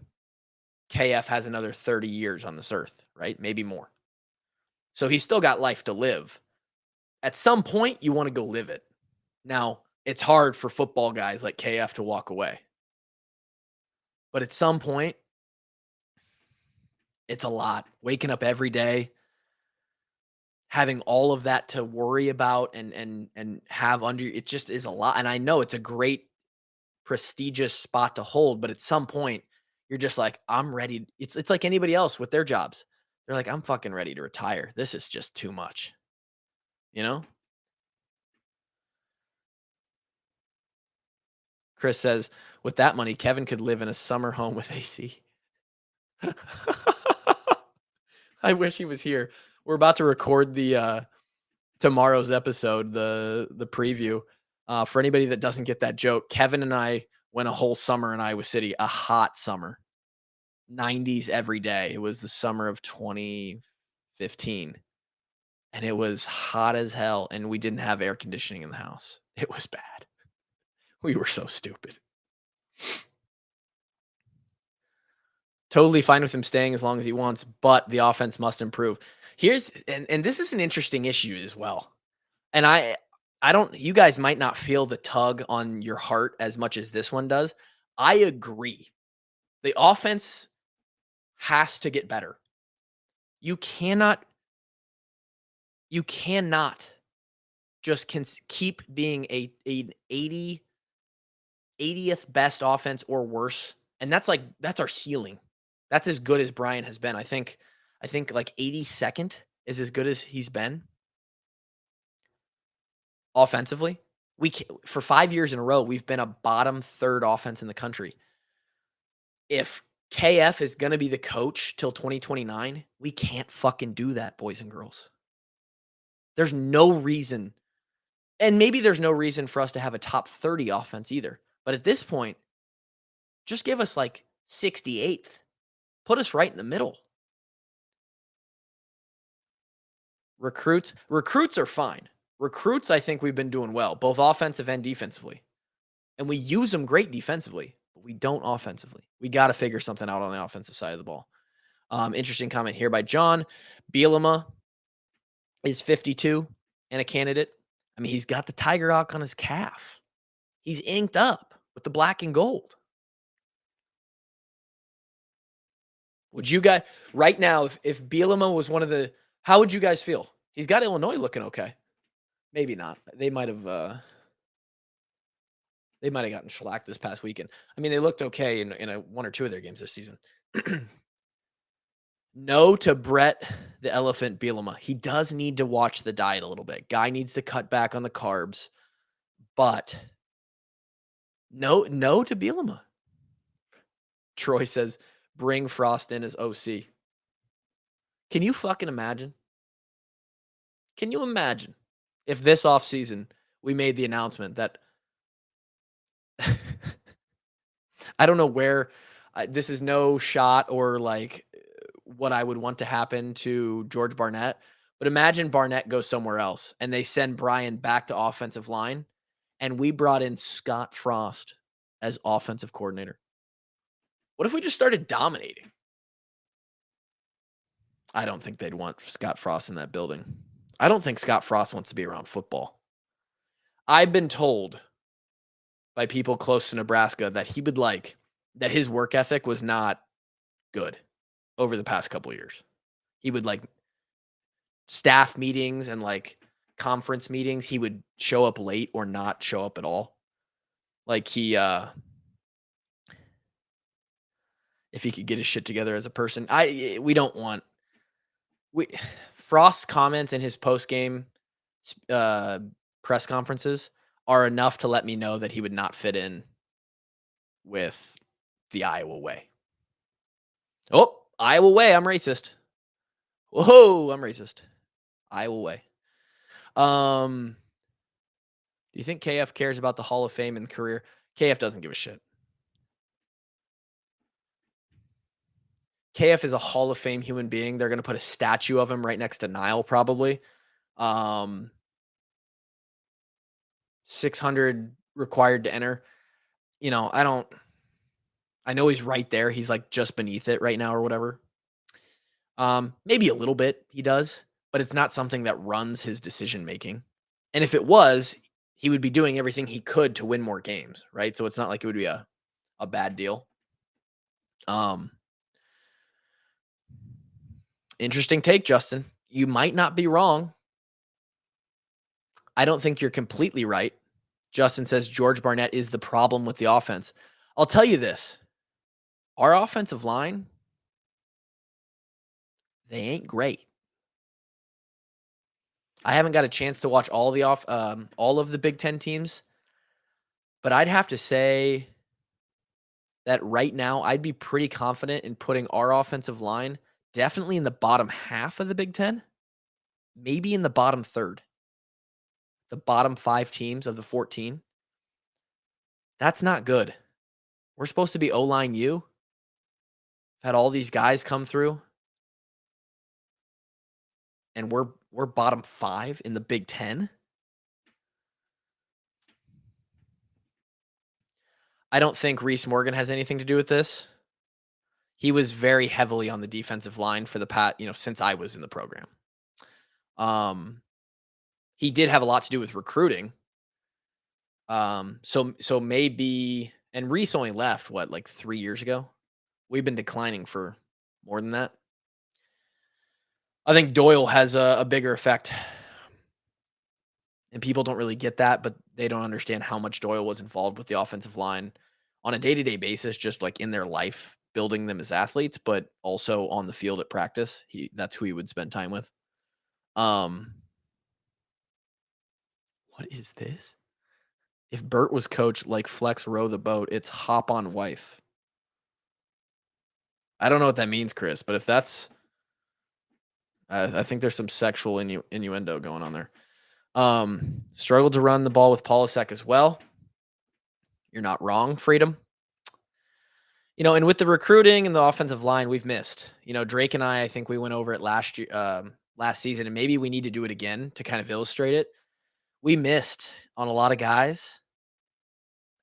KF has another 30 years on this earth, right? Maybe more. So he's still got life to live. At some point, you want to go live it. Now, it's hard for football guys like KF to walk away. But at some point, it's a lot. Waking up every day, having all of that to worry about and have under, it just is a lot. And I know it's a great prestigious spot to hold, but at some point you're just like, I'm ready. It's like anybody else with their jobs. They're like, I'm fucking ready to retire. This is just too much. You know? Chris says, with that money, Kevin could live in a summer home with AC. I wish he was here. We're about to record the tomorrow's episode, the preview. For anybody that doesn't get that joke, Kevin and I went a whole summer in Iowa City, a hot summer, 90s every day. It was the summer of 2015, and it was hot as hell, and we didn't have air conditioning in the house. It was bad. We were so stupid. Totally fine with him staying as long as he wants, but the offense must improve. And this is an interesting issue as well. And I don't, you guys might not feel the tug on your heart as much as this one does. I agree. The offense has to get better. You cannot just keep being an 80th best offense or worse. And that's our ceiling. That's as good as Brian has been. I think like 82nd is as good as he's been offensively. For 5 years in a row, we've been a bottom third offense in the country. If KF is going to be the coach till 2029, we can't fucking do that, boys and girls. There's no reason, and maybe there's no reason for us to have a top 30 offense either. But at this point, just give us like 68th. Put us right in the middle. Recruits are fine. Recruits, I think we've been doing well, both offensive and defensively. And we use them great defensively, but we don't offensively. We got to figure something out on the offensive side of the ball. Interesting comment here by John. Bielema is 52 and a candidate. I mean, he's got the Tiger Hawk on his calf. He's inked up with the black and gold. Would you guys, right now, if Bielema was one of the How would you guys feel? He's got Illinois looking okay. Maybe not. They might have gotten shellacked this past weekend. I mean, they looked okay in one or two of their games this season. No to Brett the Elephant Bielema. He does need to watch the diet a little bit. Guy needs to cut back on the carbs, but no to Bielema. Troy says, bring Frost in as OC. Can you fucking imagine? Can you imagine if this offseason we made the announcement that I don't know where this is no shot or like what I would want to happen to George Barnett, but imagine Barnett goes somewhere else and they send Brian back to offensive line and we brought in Scott Frost as offensive coordinator. What if we just started dominating? I don't think they'd want Scott Frost in that building. I don't think Scott Frost wants to be around football. I've been told by people close to Nebraska that he would like that his work ethic was not good over the past couple of years. He would like staff meetings and like conference meetings. He would show up late or not show up at all. Like if he could get his shit together as a person. We don't want Frost's comments in his post game press conferences are enough to let me know that he would not fit in with the Iowa way. Oh, Iowa way, I'm racist. Whoa, I'm racist. Iowa way. Do you think KF cares about the Hall of Fame and career? KF doesn't give a shit. KF is a Hall of Fame human being. They're going to put a statue of him right next to Nile, probably. 600 required to enter. You know, I know he's right there. He's like just beneath it right now or whatever. Maybe a little bit he does, but it's not something that runs his decision making. And if it was, he would be doing everything he could to win more games, right? So it's not like it would be a bad deal. Interesting take, Justin. You might not be wrong. I don't think you're completely right. Justin says George Barnett is the problem with the offense. I'll tell you this. Our offensive line, they ain't great. I haven't got a chance to watch all of the Big Ten teams, but I'd have to say that right now I'd be pretty confident in putting our offensive line definitely in the bottom half of the Big Ten, maybe in the bottom third. The bottom 5 teams of the 14. That's not good. We're supposed to be O-line U. Had all these guys come through, and we're bottom 5 in the Big Ten. I don't think Reese Morgan has anything to do with this. He was very heavily on the defensive line for the since I was in the program. He did have a lot to do with recruiting. So maybe, and Reese only left like 3 years ago. We've been declining for more than that. I think Doyle has a bigger effect. And people don't really get that, but they don't understand how much Doyle was involved with the offensive line on a day-to-day basis, just like in their life, building them as athletes, but also on the field at practice. That's who he would spend time with. What is this? If Bert was coach like Flex row the boat, it's hop on wife. I don't know what that means, Chris, but if that's I think there's some sexual innuendo going on there. Struggled to run the ball with Polasek as well. You're not wrong, Freedom. And with the recruiting and the offensive line, we've missed. Drake and I think we went over it last season, and maybe we need to do it again to kind of illustrate it. We missed on a lot of guys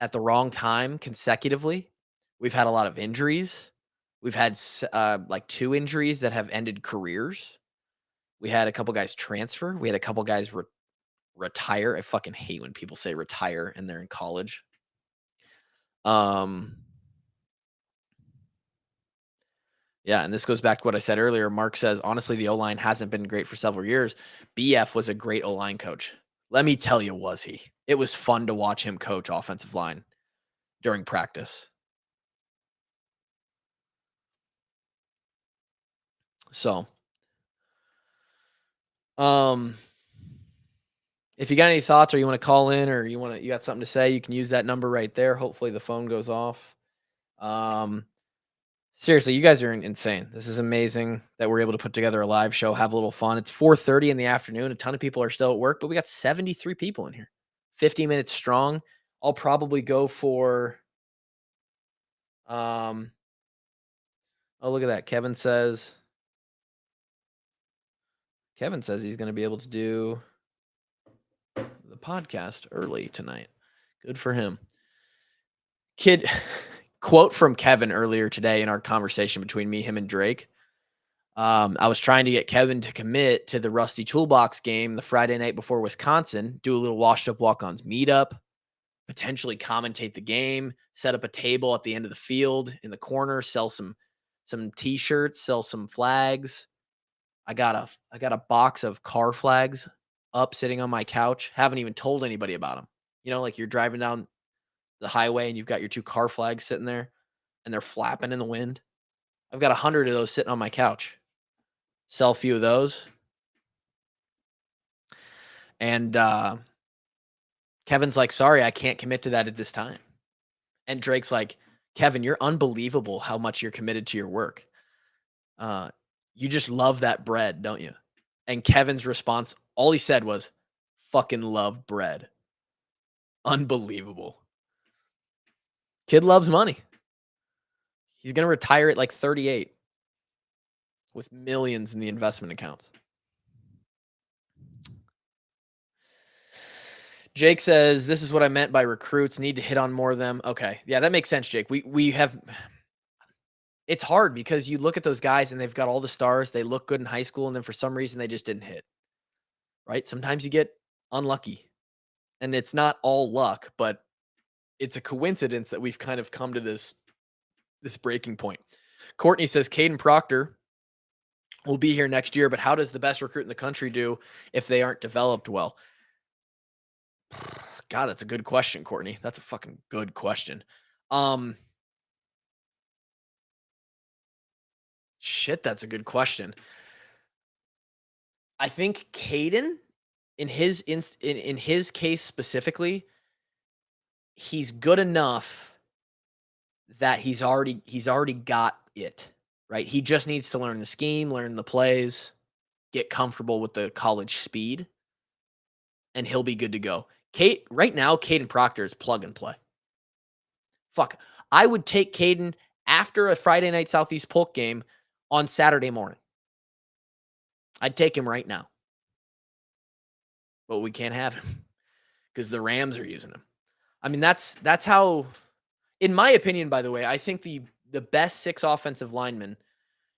at the wrong time consecutively. We've had a lot of injuries. We've had like 2 injuries that have ended careers. We had a couple guys transfer. We had a couple guys retire. I fucking hate when people say retire and they're in college. Yeah, and this goes back to what I said earlier. Mark says, honestly, the O-line hasn't been great for several years. BF was a great O-line coach. Let me tell you, was he? It was fun to watch him coach offensive line during practice. So, um, if you got any thoughts or you want to call in or you got something to say, you can use that number right there. Hopefully the phone goes off. Um, Seriously, you guys are insane. This is amazing that we're able to put together a live show, have a little fun. It's 4:30 in the afternoon. A ton of people are still at work, but we got 73 people in here. 50 minutes strong. I'll probably go for um oh, look at that. Kevin says he's going to be able to do the podcast early tonight. Good for him. Kid quote from Kevin earlier today in our conversation between me, him, and Drake. I was trying to get Kevin to commit to the Rusty Toolbox game the Friday night before Wisconsin, do a little washed up walk-ons meetup, potentially commentate the game, set up a table at the end of the field in the corner, sell some t-shirts, sell some flags. I got a box of car flags up sitting on my couch. Haven't even told anybody about them. Like you're driving down the highway and you've got your 2 car flags sitting there and they're flapping in the wind. I've got 100 of those sitting on my couch. Sell a few of those. And Kevin's like, sorry, I can't commit to that at this time. And Drake's like, Kevin, you're unbelievable how much you're committed to your work. You just love that bread, don't you? And Kevin's response, all he said was, fucking love bread. Unbelievable. Kid loves money. He's going to retire at like 38 with millions in the investment accounts. Jake says, this is what I meant by recruits. Need to hit on more of them. Okay. Yeah, that makes sense, Jake. We have it's hard because you look at those guys and they've got all the stars. They look good in high school, and then for some reason they just didn't hit. Right? Sometimes you get unlucky. And it's not all luck, but it's a coincidence that we've kind of come to this breaking point. Courtney says Caden Proctor will be here next year, but how does the best recruit in the country do if they aren't developed well? God, that's a good question, Courtney. That's a fucking good question. Shit, that's a good question. I think Caden, in his case specifically, he's good enough that he's already got it, right? He just needs to learn the scheme, learn the plays, get comfortable with the college speed, and he'll be good to go. Right now, Caden Proctor is plug and play. Fuck. I would take Caden after a Friday night Southeast Polk game on Saturday morning. I'd take him right now. But we can't have him because the Rams are using him. I mean, that's how, in my opinion, by the way, I think the best 6 offensive linemen,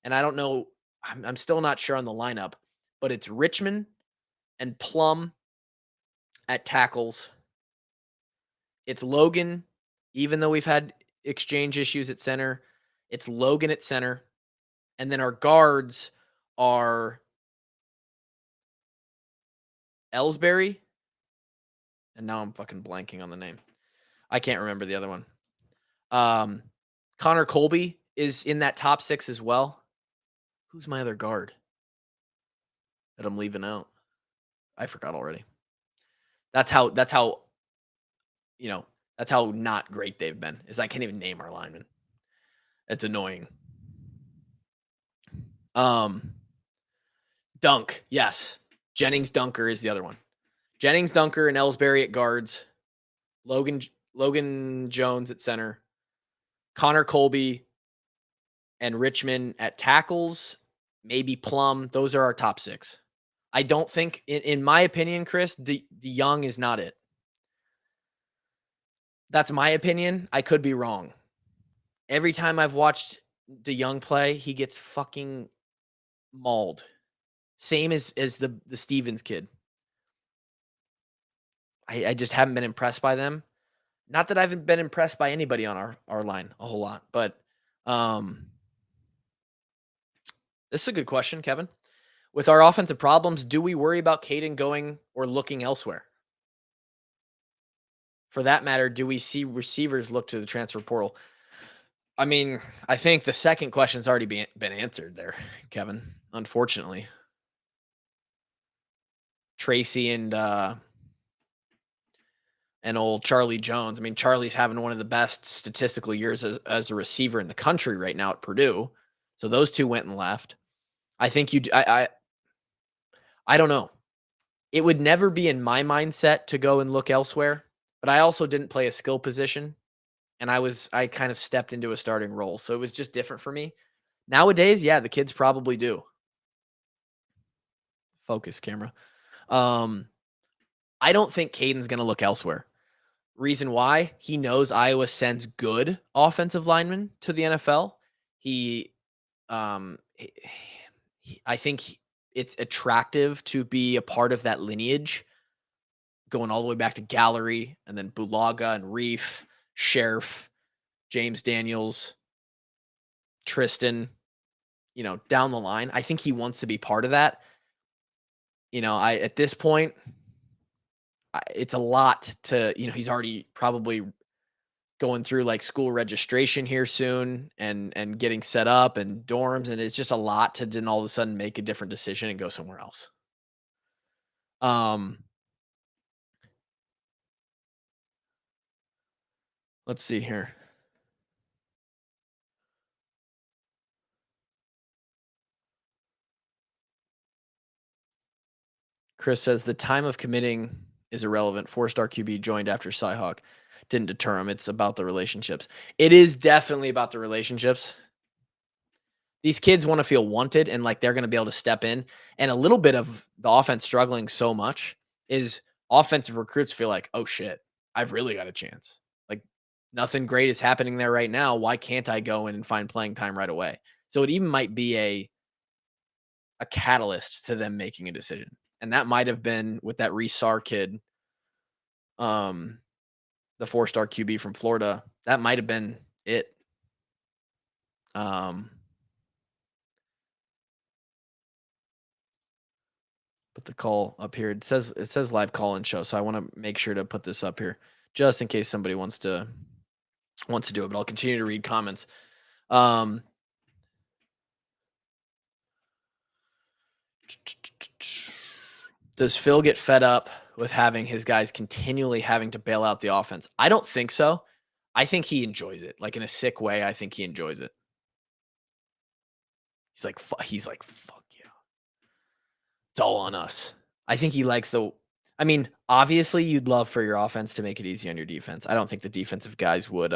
and I don't know, I'm still not sure on the lineup, but it's Richmond and Plum at tackles. It's Logan, even though we've had exchange issues at center. It's Logan at center. And then our guards are Ellsbury. And now I'm fucking blanking on the name. I can't remember the other one. Connor Colby is in that top 6 as well. Who's my other guard that I'm leaving out? I forgot already. That's how that's how not great they've been. Is I can't even name our linemen. It's annoying. Dunk, yes. Jennings Dunker is the other one. Jennings Dunker and Ellsbury at guards. Logan Jones at center. Connor Colby and Richmond at tackles. Maybe Plum. Those are our top 6. I don't think, in my opinion, Chris, DeYoung is not it. That's my opinion. I could be wrong. Every time I've watched DeYoung play, he gets fucking mauled. Same as the Stevens kid. I just haven't been impressed by them. Not that I haven't been impressed by anybody on our line a whole lot, but This is a good question, Kevin. With our offensive problems, do we worry about Caden going or looking elsewhere? For that matter, do we see receivers look to the transfer portal? I mean, I think the second question's already been answered there, Kevin, unfortunately. Tracy and old Charlie Jones. I mean, Charlie's having one of the best statistical years as a receiver in the country right now at Purdue. So those two went and left. I think I don't know. It would never be in my mindset to go and look elsewhere, but I also didn't play a skill position and I kind of stepped into a starting role. So it was just different for me. Nowadays, yeah, the kids probably do. Focus camera. I don't think Caden's going to look elsewhere. Reason why? He knows Iowa sends good offensive linemen to the NFL. He, um, I think it's attractive to be a part of that lineage, going all the way back to Gallery and then Bulaga and Reef, Sheriff, James Daniels, Tristan, down the line. I think he wants to be part of that. At this point, it's a lot to, he's already probably going through like school registration here soon and getting set up and dorms. And it's just a lot to then all of a sudden make a different decision and go somewhere else. Let's see here. Chris says the time of committing is irrelevant. 4-star QB joined after Cyhawk didn't deter him. It's about the relationships. It is definitely about the relationships. These kids want to feel wanted and like they're going to be able to step in. And a little bit of the offense struggling so much is offensive recruits feel like, oh shit, I've really got a chance. Like nothing great is happening there right now. Why can't I go in and find playing time right away? So it even might be a catalyst to them making a decision. And that might have been with that Reesar kid, the 4-star QB from Florida. That might have been it. Put the call up here. It says live call and show, so I want to make sure to put this up here just in case somebody wants to do it. But I'll continue to read comments. Does Phil get fed up with having his guys continually having to bail out the offense? I don't think so. I think he enjoys it, like in a sick way. I think he enjoys it. He's like, fuck yeah, it's all on us. I think he likes obviously you'd love for your offense to make it easy on your defense. I don't think the defensive guys would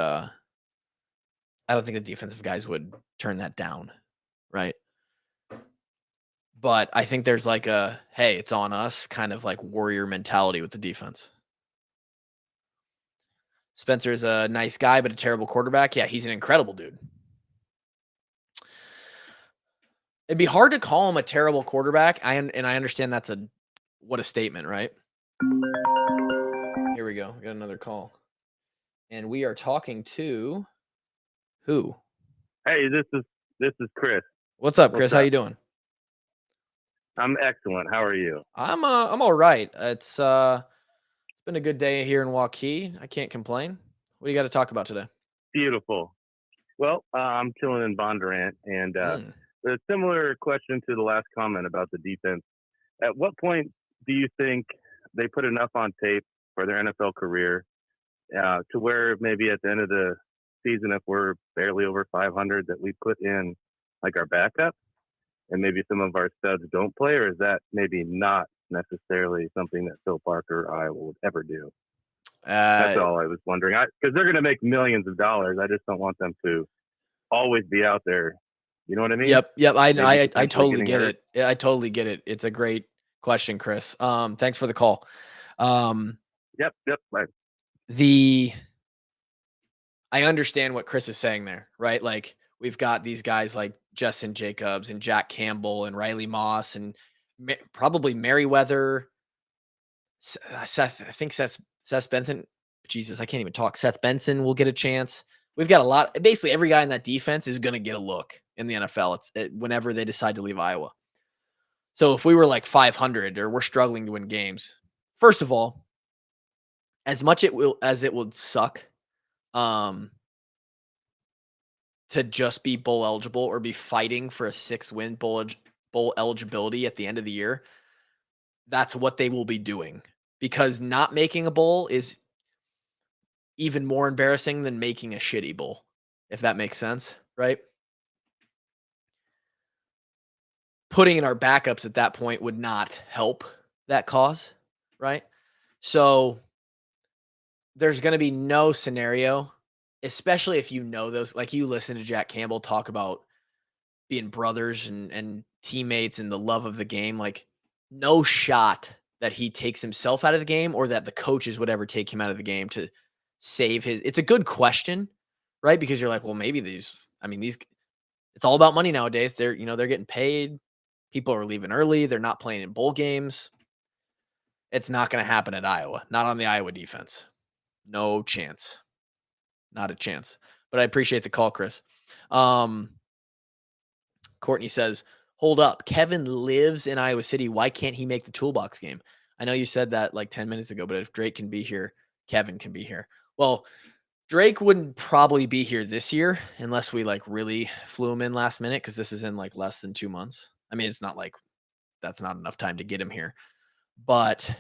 turn that down, right? But I think there's like a, hey, it's on us kind of like warrior mentality with the defense. Spencer's a nice guy, but a terrible quarterback. Yeah, he's an incredible dude. It'd be hard to call him a terrible quarterback. I understand that's what a statement, right? Here we go. We got another call. And we are talking to who? Hey, this is Chris. What's up, Chris? How you doing? I'm excellent. How are you? I'm all right. It's been a good day here in Waukee. I can't complain. What do you got to talk about today? Beautiful. Well, I'm chilling in Bondurant, and a similar question to the last comment about the defense. At what point do you think they put enough on tape for their NFL career to where maybe at the end of the season, if we're barely over 500, that we put in like our backup and maybe some of our studs don't play, or is that maybe not necessarily something that Phil Parker or Iowa would ever do? That's all I was wondering. Because they're going to make millions of dollars. I just don't want them to always be out there. You know what I mean? Yep. I totally get it. I totally get it. It's a great question, Chris. Thanks for the call. Yep. Right. I understand what Chris is saying there, right? Like we've got these guys like Justin Jacobs and Jack Campbell and Riley Moss and probably Merriweather. Seth, I think Seth Benson. Jesus, I can't even talk. Seth Benson will get a chance. We've got a lot. Basically, every guy in that defense is going to get a look in the NFL. Whenever they decide to leave Iowa. So if we were like 500 or we're struggling to win games, first of all, as much as it would suck to just be bowl eligible or be fighting for a 6-win bowl eligibility at the end of the year, that's what they will be doing, because not making a bowl is even more embarrassing than making a shitty bowl, if that makes sense, right? Putting in our backups at that point would not help that cause, right? So there's going to be no scenario, especially if you know those, like you listen to Jack Campbell talk about being brothers and teammates and the love of the game, like no shot that he takes himself out of the game or that the coaches would ever take him out of the game to save his. It's a good question, right? Because you're like, well, maybe these, it's all about money nowadays. They're getting paid. People are leaving early. They're not playing in bowl games. It's not going to happen at Iowa, not on the Iowa defense. No chance. Not a chance. But I appreciate the call, Chris. Courtney says, hold up. Kevin lives in Iowa City. Why can't he make the toolbox game? I know you said that like 10 minutes ago, but if Drake can be here, Kevin can be here. Well, Drake wouldn't probably be here this year unless we like really flew him in last minute, because this is in like less than 2 months. I mean, it's not like that's not enough time to get him here. But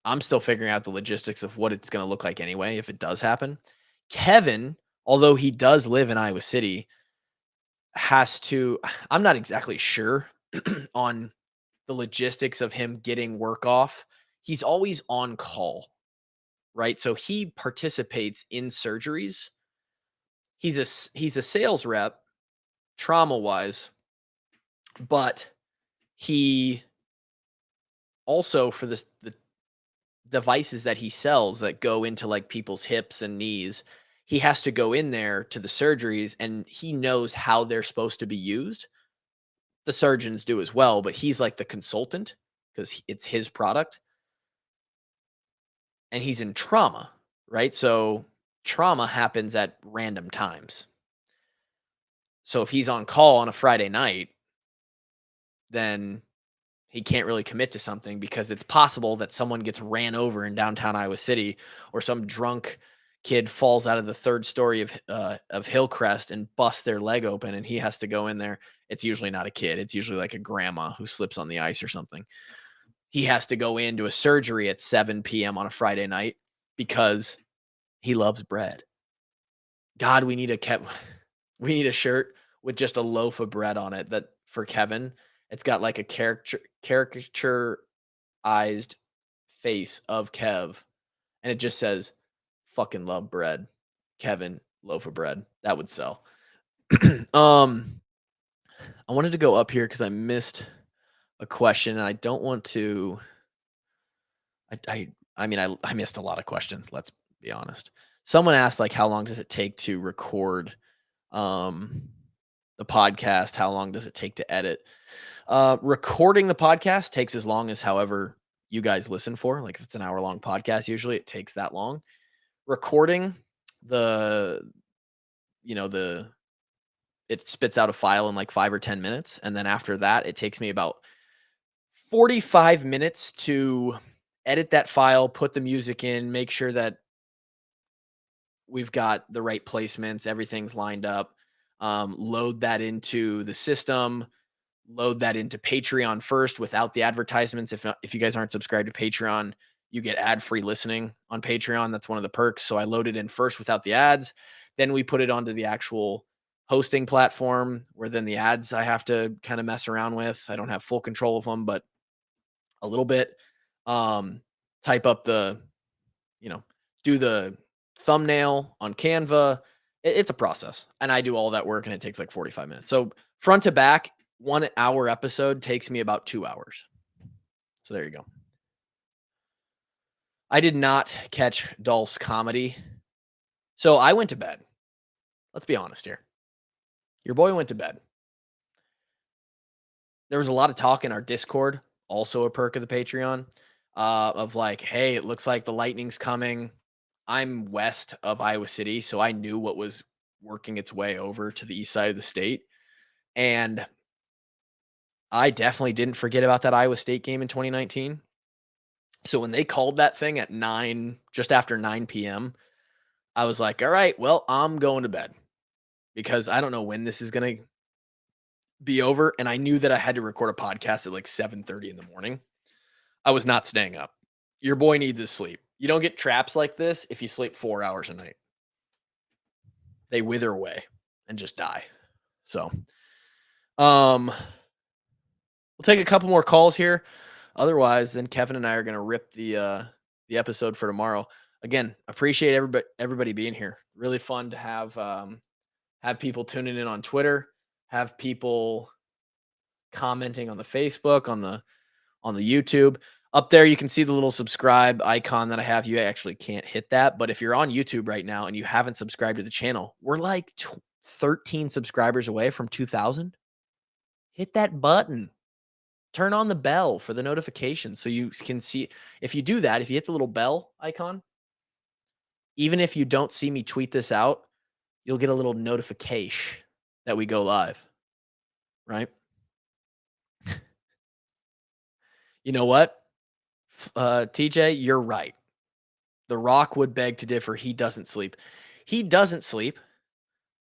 I'm still figuring out the logistics of what it's going to look like anyway, if it does happen. Kevin, although he does live in Iowa City, I'm not exactly sure on the logistics of him getting work off. He's always on call, right? So he participates in surgeries. He's a sales rep, trauma-wise, but he also, for the devices that he sells that go into like people's hips and knees, he has to go in there to the surgeries and he knows how they're supposed to be used. The surgeons do as well, but he's like the consultant because it's his product. And he's in trauma, right? So trauma happens at random times. So if he's on call on a Friday night, then he can't really commit to something, because it's possible that someone gets ran over in downtown Iowa City, or some drunk kid falls out of the 3rd story of Hillcrest and busts their leg open, and he has to go in there. It's usually not a kid. It's usually like a grandma who slips on the ice or something. He has to go into a surgery at 7 p.m. on a Friday night because he loves bread. God, we need a shirt with just a loaf of bread on it, that for Kevin, it's got like a caricaturized face of Kev, and it just says, fucking love bread. Kevin, loaf of bread. That would sell. I wanted to go up here because I missed a question, and I don't want to. I missed a lot of questions. Let's be honest. Someone asked, like, how long does it take to record the podcast? How long does it take to edit? Recording the podcast takes as long as however you guys listen for. Like if it's an hour-long podcast, usually it takes that long. Recording it spits out a file in like 5 or 10 minutes. And then after that, it takes me about 45 minutes to edit that file, put the music in, make sure that we've got the right placements, everything's lined up, load that into the system, load that into Patreon first without the advertisements. If you guys aren't subscribed to Patreon, you get ad-free listening on Patreon. That's one of the perks. So I load it in first without the ads. Then we put it onto the actual hosting platform, where then the ads I have to kind of mess around with. I don't have full control of them, but a little bit. Type up do the thumbnail on Canva. It's a process, and I do all that work, and it takes like 45 minutes. So front to back, 1 hour episode takes me about 2 hours. So there you go. I did not catch Dolph's comedy. So I went to bed. Let's be honest here. Your boy went to bed. There was a lot of talk in our Discord, also a perk of the Patreon, of like, hey, it looks like the lightning's coming. I'm west of Iowa City, so I knew what was working its way over to the east side of the state. And I definitely didn't forget about that Iowa State game in 2019. So when they called that thing at just after 9 p.m., I was like, all right, well, I'm going to bed because I don't know when this is going to be over. And I knew that I had to record a podcast at like 7:30 in the morning. I was not staying up. Your boy needs his sleep. You don't get traps like this if you sleep 4 hours a night. They wither away and just die. So, we'll take a couple more calls here. Otherwise, then Kevin and I are going to rip the episode for tomorrow. Again, appreciate everybody being here. Really fun to have people tuning in on Twitter, have people commenting on the Facebook, on the YouTube. Up there, you can see the little subscribe icon that I have. You actually can't hit that, but if you're on YouTube right now and you haven't subscribed to the channel, we're like 13 subscribers away from 2,000. Hit that button. Turn on the bell for the notifications so you can see. If you do that, if you hit the little bell icon, even if you don't see me tweet this out, you'll get a little notification that we go live, right? You know what? TJ, you're right. The Rock would beg to differ. He doesn't sleep. He doesn't sleep.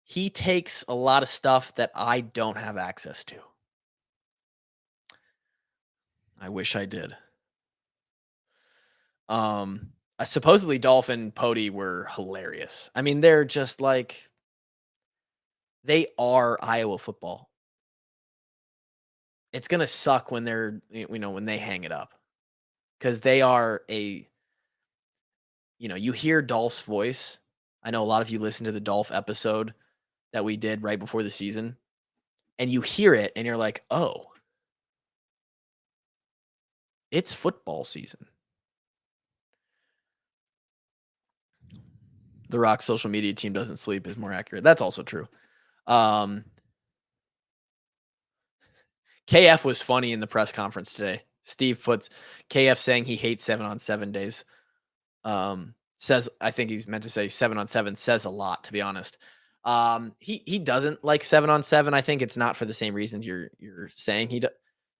He takes a lot of stuff that I don't have access to. I wish I did. Supposedly Dolph and Pody were hilarious. I mean, they're just like, they are Iowa football. It's going to suck when when they hang it up. Because they are you hear Dolph's voice. I know a lot of you listened to the Dolph episode that we did right before the season. And you hear it and you're like, oh, it's football season. The Rock's social media team doesn't sleep is more accurate. That's also true. KF was funny in the press conference today. Steve puts KF saying he hates 7-on-7 days. Says, I think he's meant to say 7-on-7 says a lot, to be honest. He doesn't like 7-on-7. I think it's not for the same reasons you're saying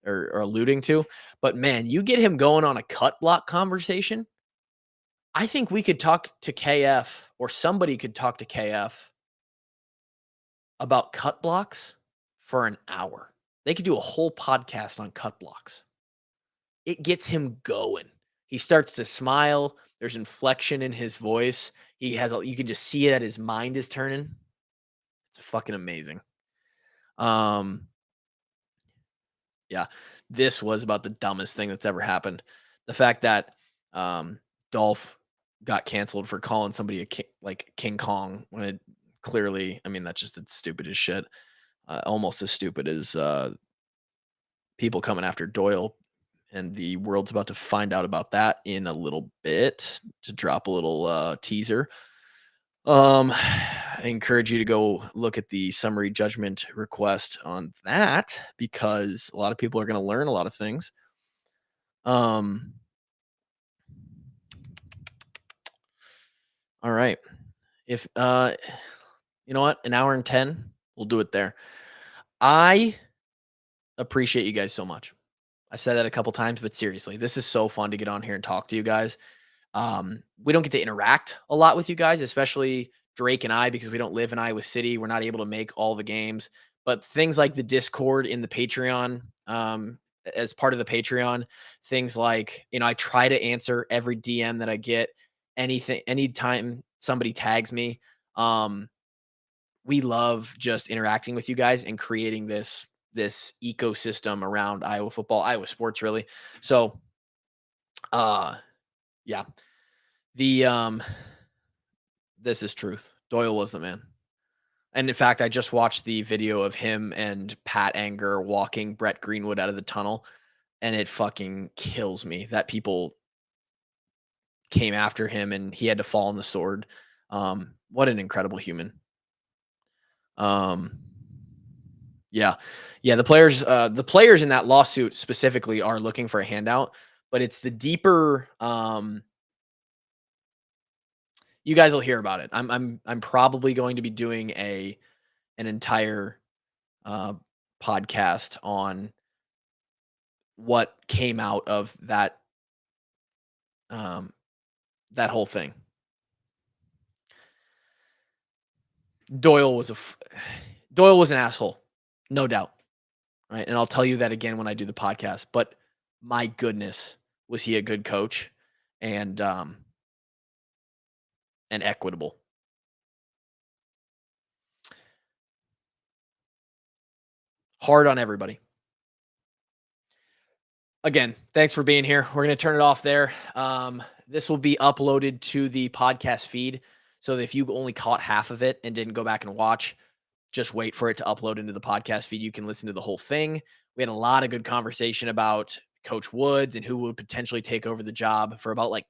or alluding to. But man, you get him going on a cut block conversation. I think we could talk to KF, or somebody could talk to KF about cut blocks for an hour. They could do a whole podcast on cut blocks. It gets him going. He starts to smile. There's inflection in his voice. You can just see that his mind is turning. It's fucking amazing. Yeah, this was about the dumbest thing that's ever happened. The fact that Dolph got canceled for calling somebody like King Kong when it clearly, I mean, that's just the stupidest shit. Almost as stupid as people coming after Doyle. And the world's about to find out about that in a little bit. To drop a little teaser. I encourage you to go look at the summary judgment request on that, because a lot of people are going to learn a lot of things. All right. If you know what, 1:10, we'll do it there. I appreciate you guys so much. I've said that a couple times, but seriously, this is so fun to get on here and talk to you guys. We don't get to interact a lot with you guys, especially Drake and I, because we don't live in Iowa City. We're not able to make all the games, but things like the Discord in the Patreon, as part of the Patreon, things like, I try to answer every DM that I get. Anytime somebody tags me. We love just interacting with you guys and creating this ecosystem around Iowa football, Iowa sports, really. So, yeah, this is truth. Doyle was the man. And in fact, I just watched the video of him and Pat Anger walking Brett Greenwood out of the tunnel, and it fucking kills me that people came after him and he had to fall on the sword. What an incredible human. Yeah. The players in that lawsuit specifically are looking for a handout, but it's the deeper, you guys will hear about it. I'm probably going to be doing an entire podcast on what came out of that that whole thing. Doyle was an asshole, no doubt, right? And I'll tell you that again when I do the podcast. But my goodness, was he a good coach and equitable. Hard on everybody. Again, thanks for being here. We're going to turn it off there. This will be uploaded to the podcast feed. So if you only caught half of it and didn't go back and watch, just wait for it to upload into the podcast feed. You can listen to the whole thing. We had a lot of good conversation about Coach Woods and who would potentially take over the job for about like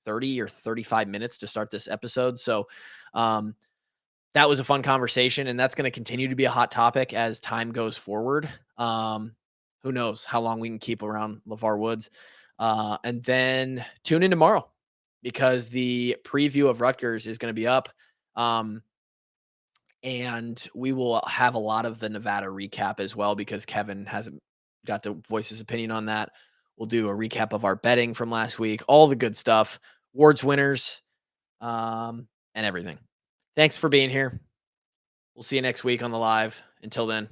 30 or 35 minutes to start this episode. So that was a fun conversation, and that's going to continue to be a hot topic as time goes forward. Who knows how long we can keep around Levar Woods. And then tune in tomorrow because the preview of Rutgers is going to be up. And we will have a lot of the Nevada recap as well because Kevin hasn't got to voice his opinion on that. We'll do a recap of our betting from last week, all the good stuff, awards winners, and everything. Thanks for being here. We'll see you next week on the live. Until then.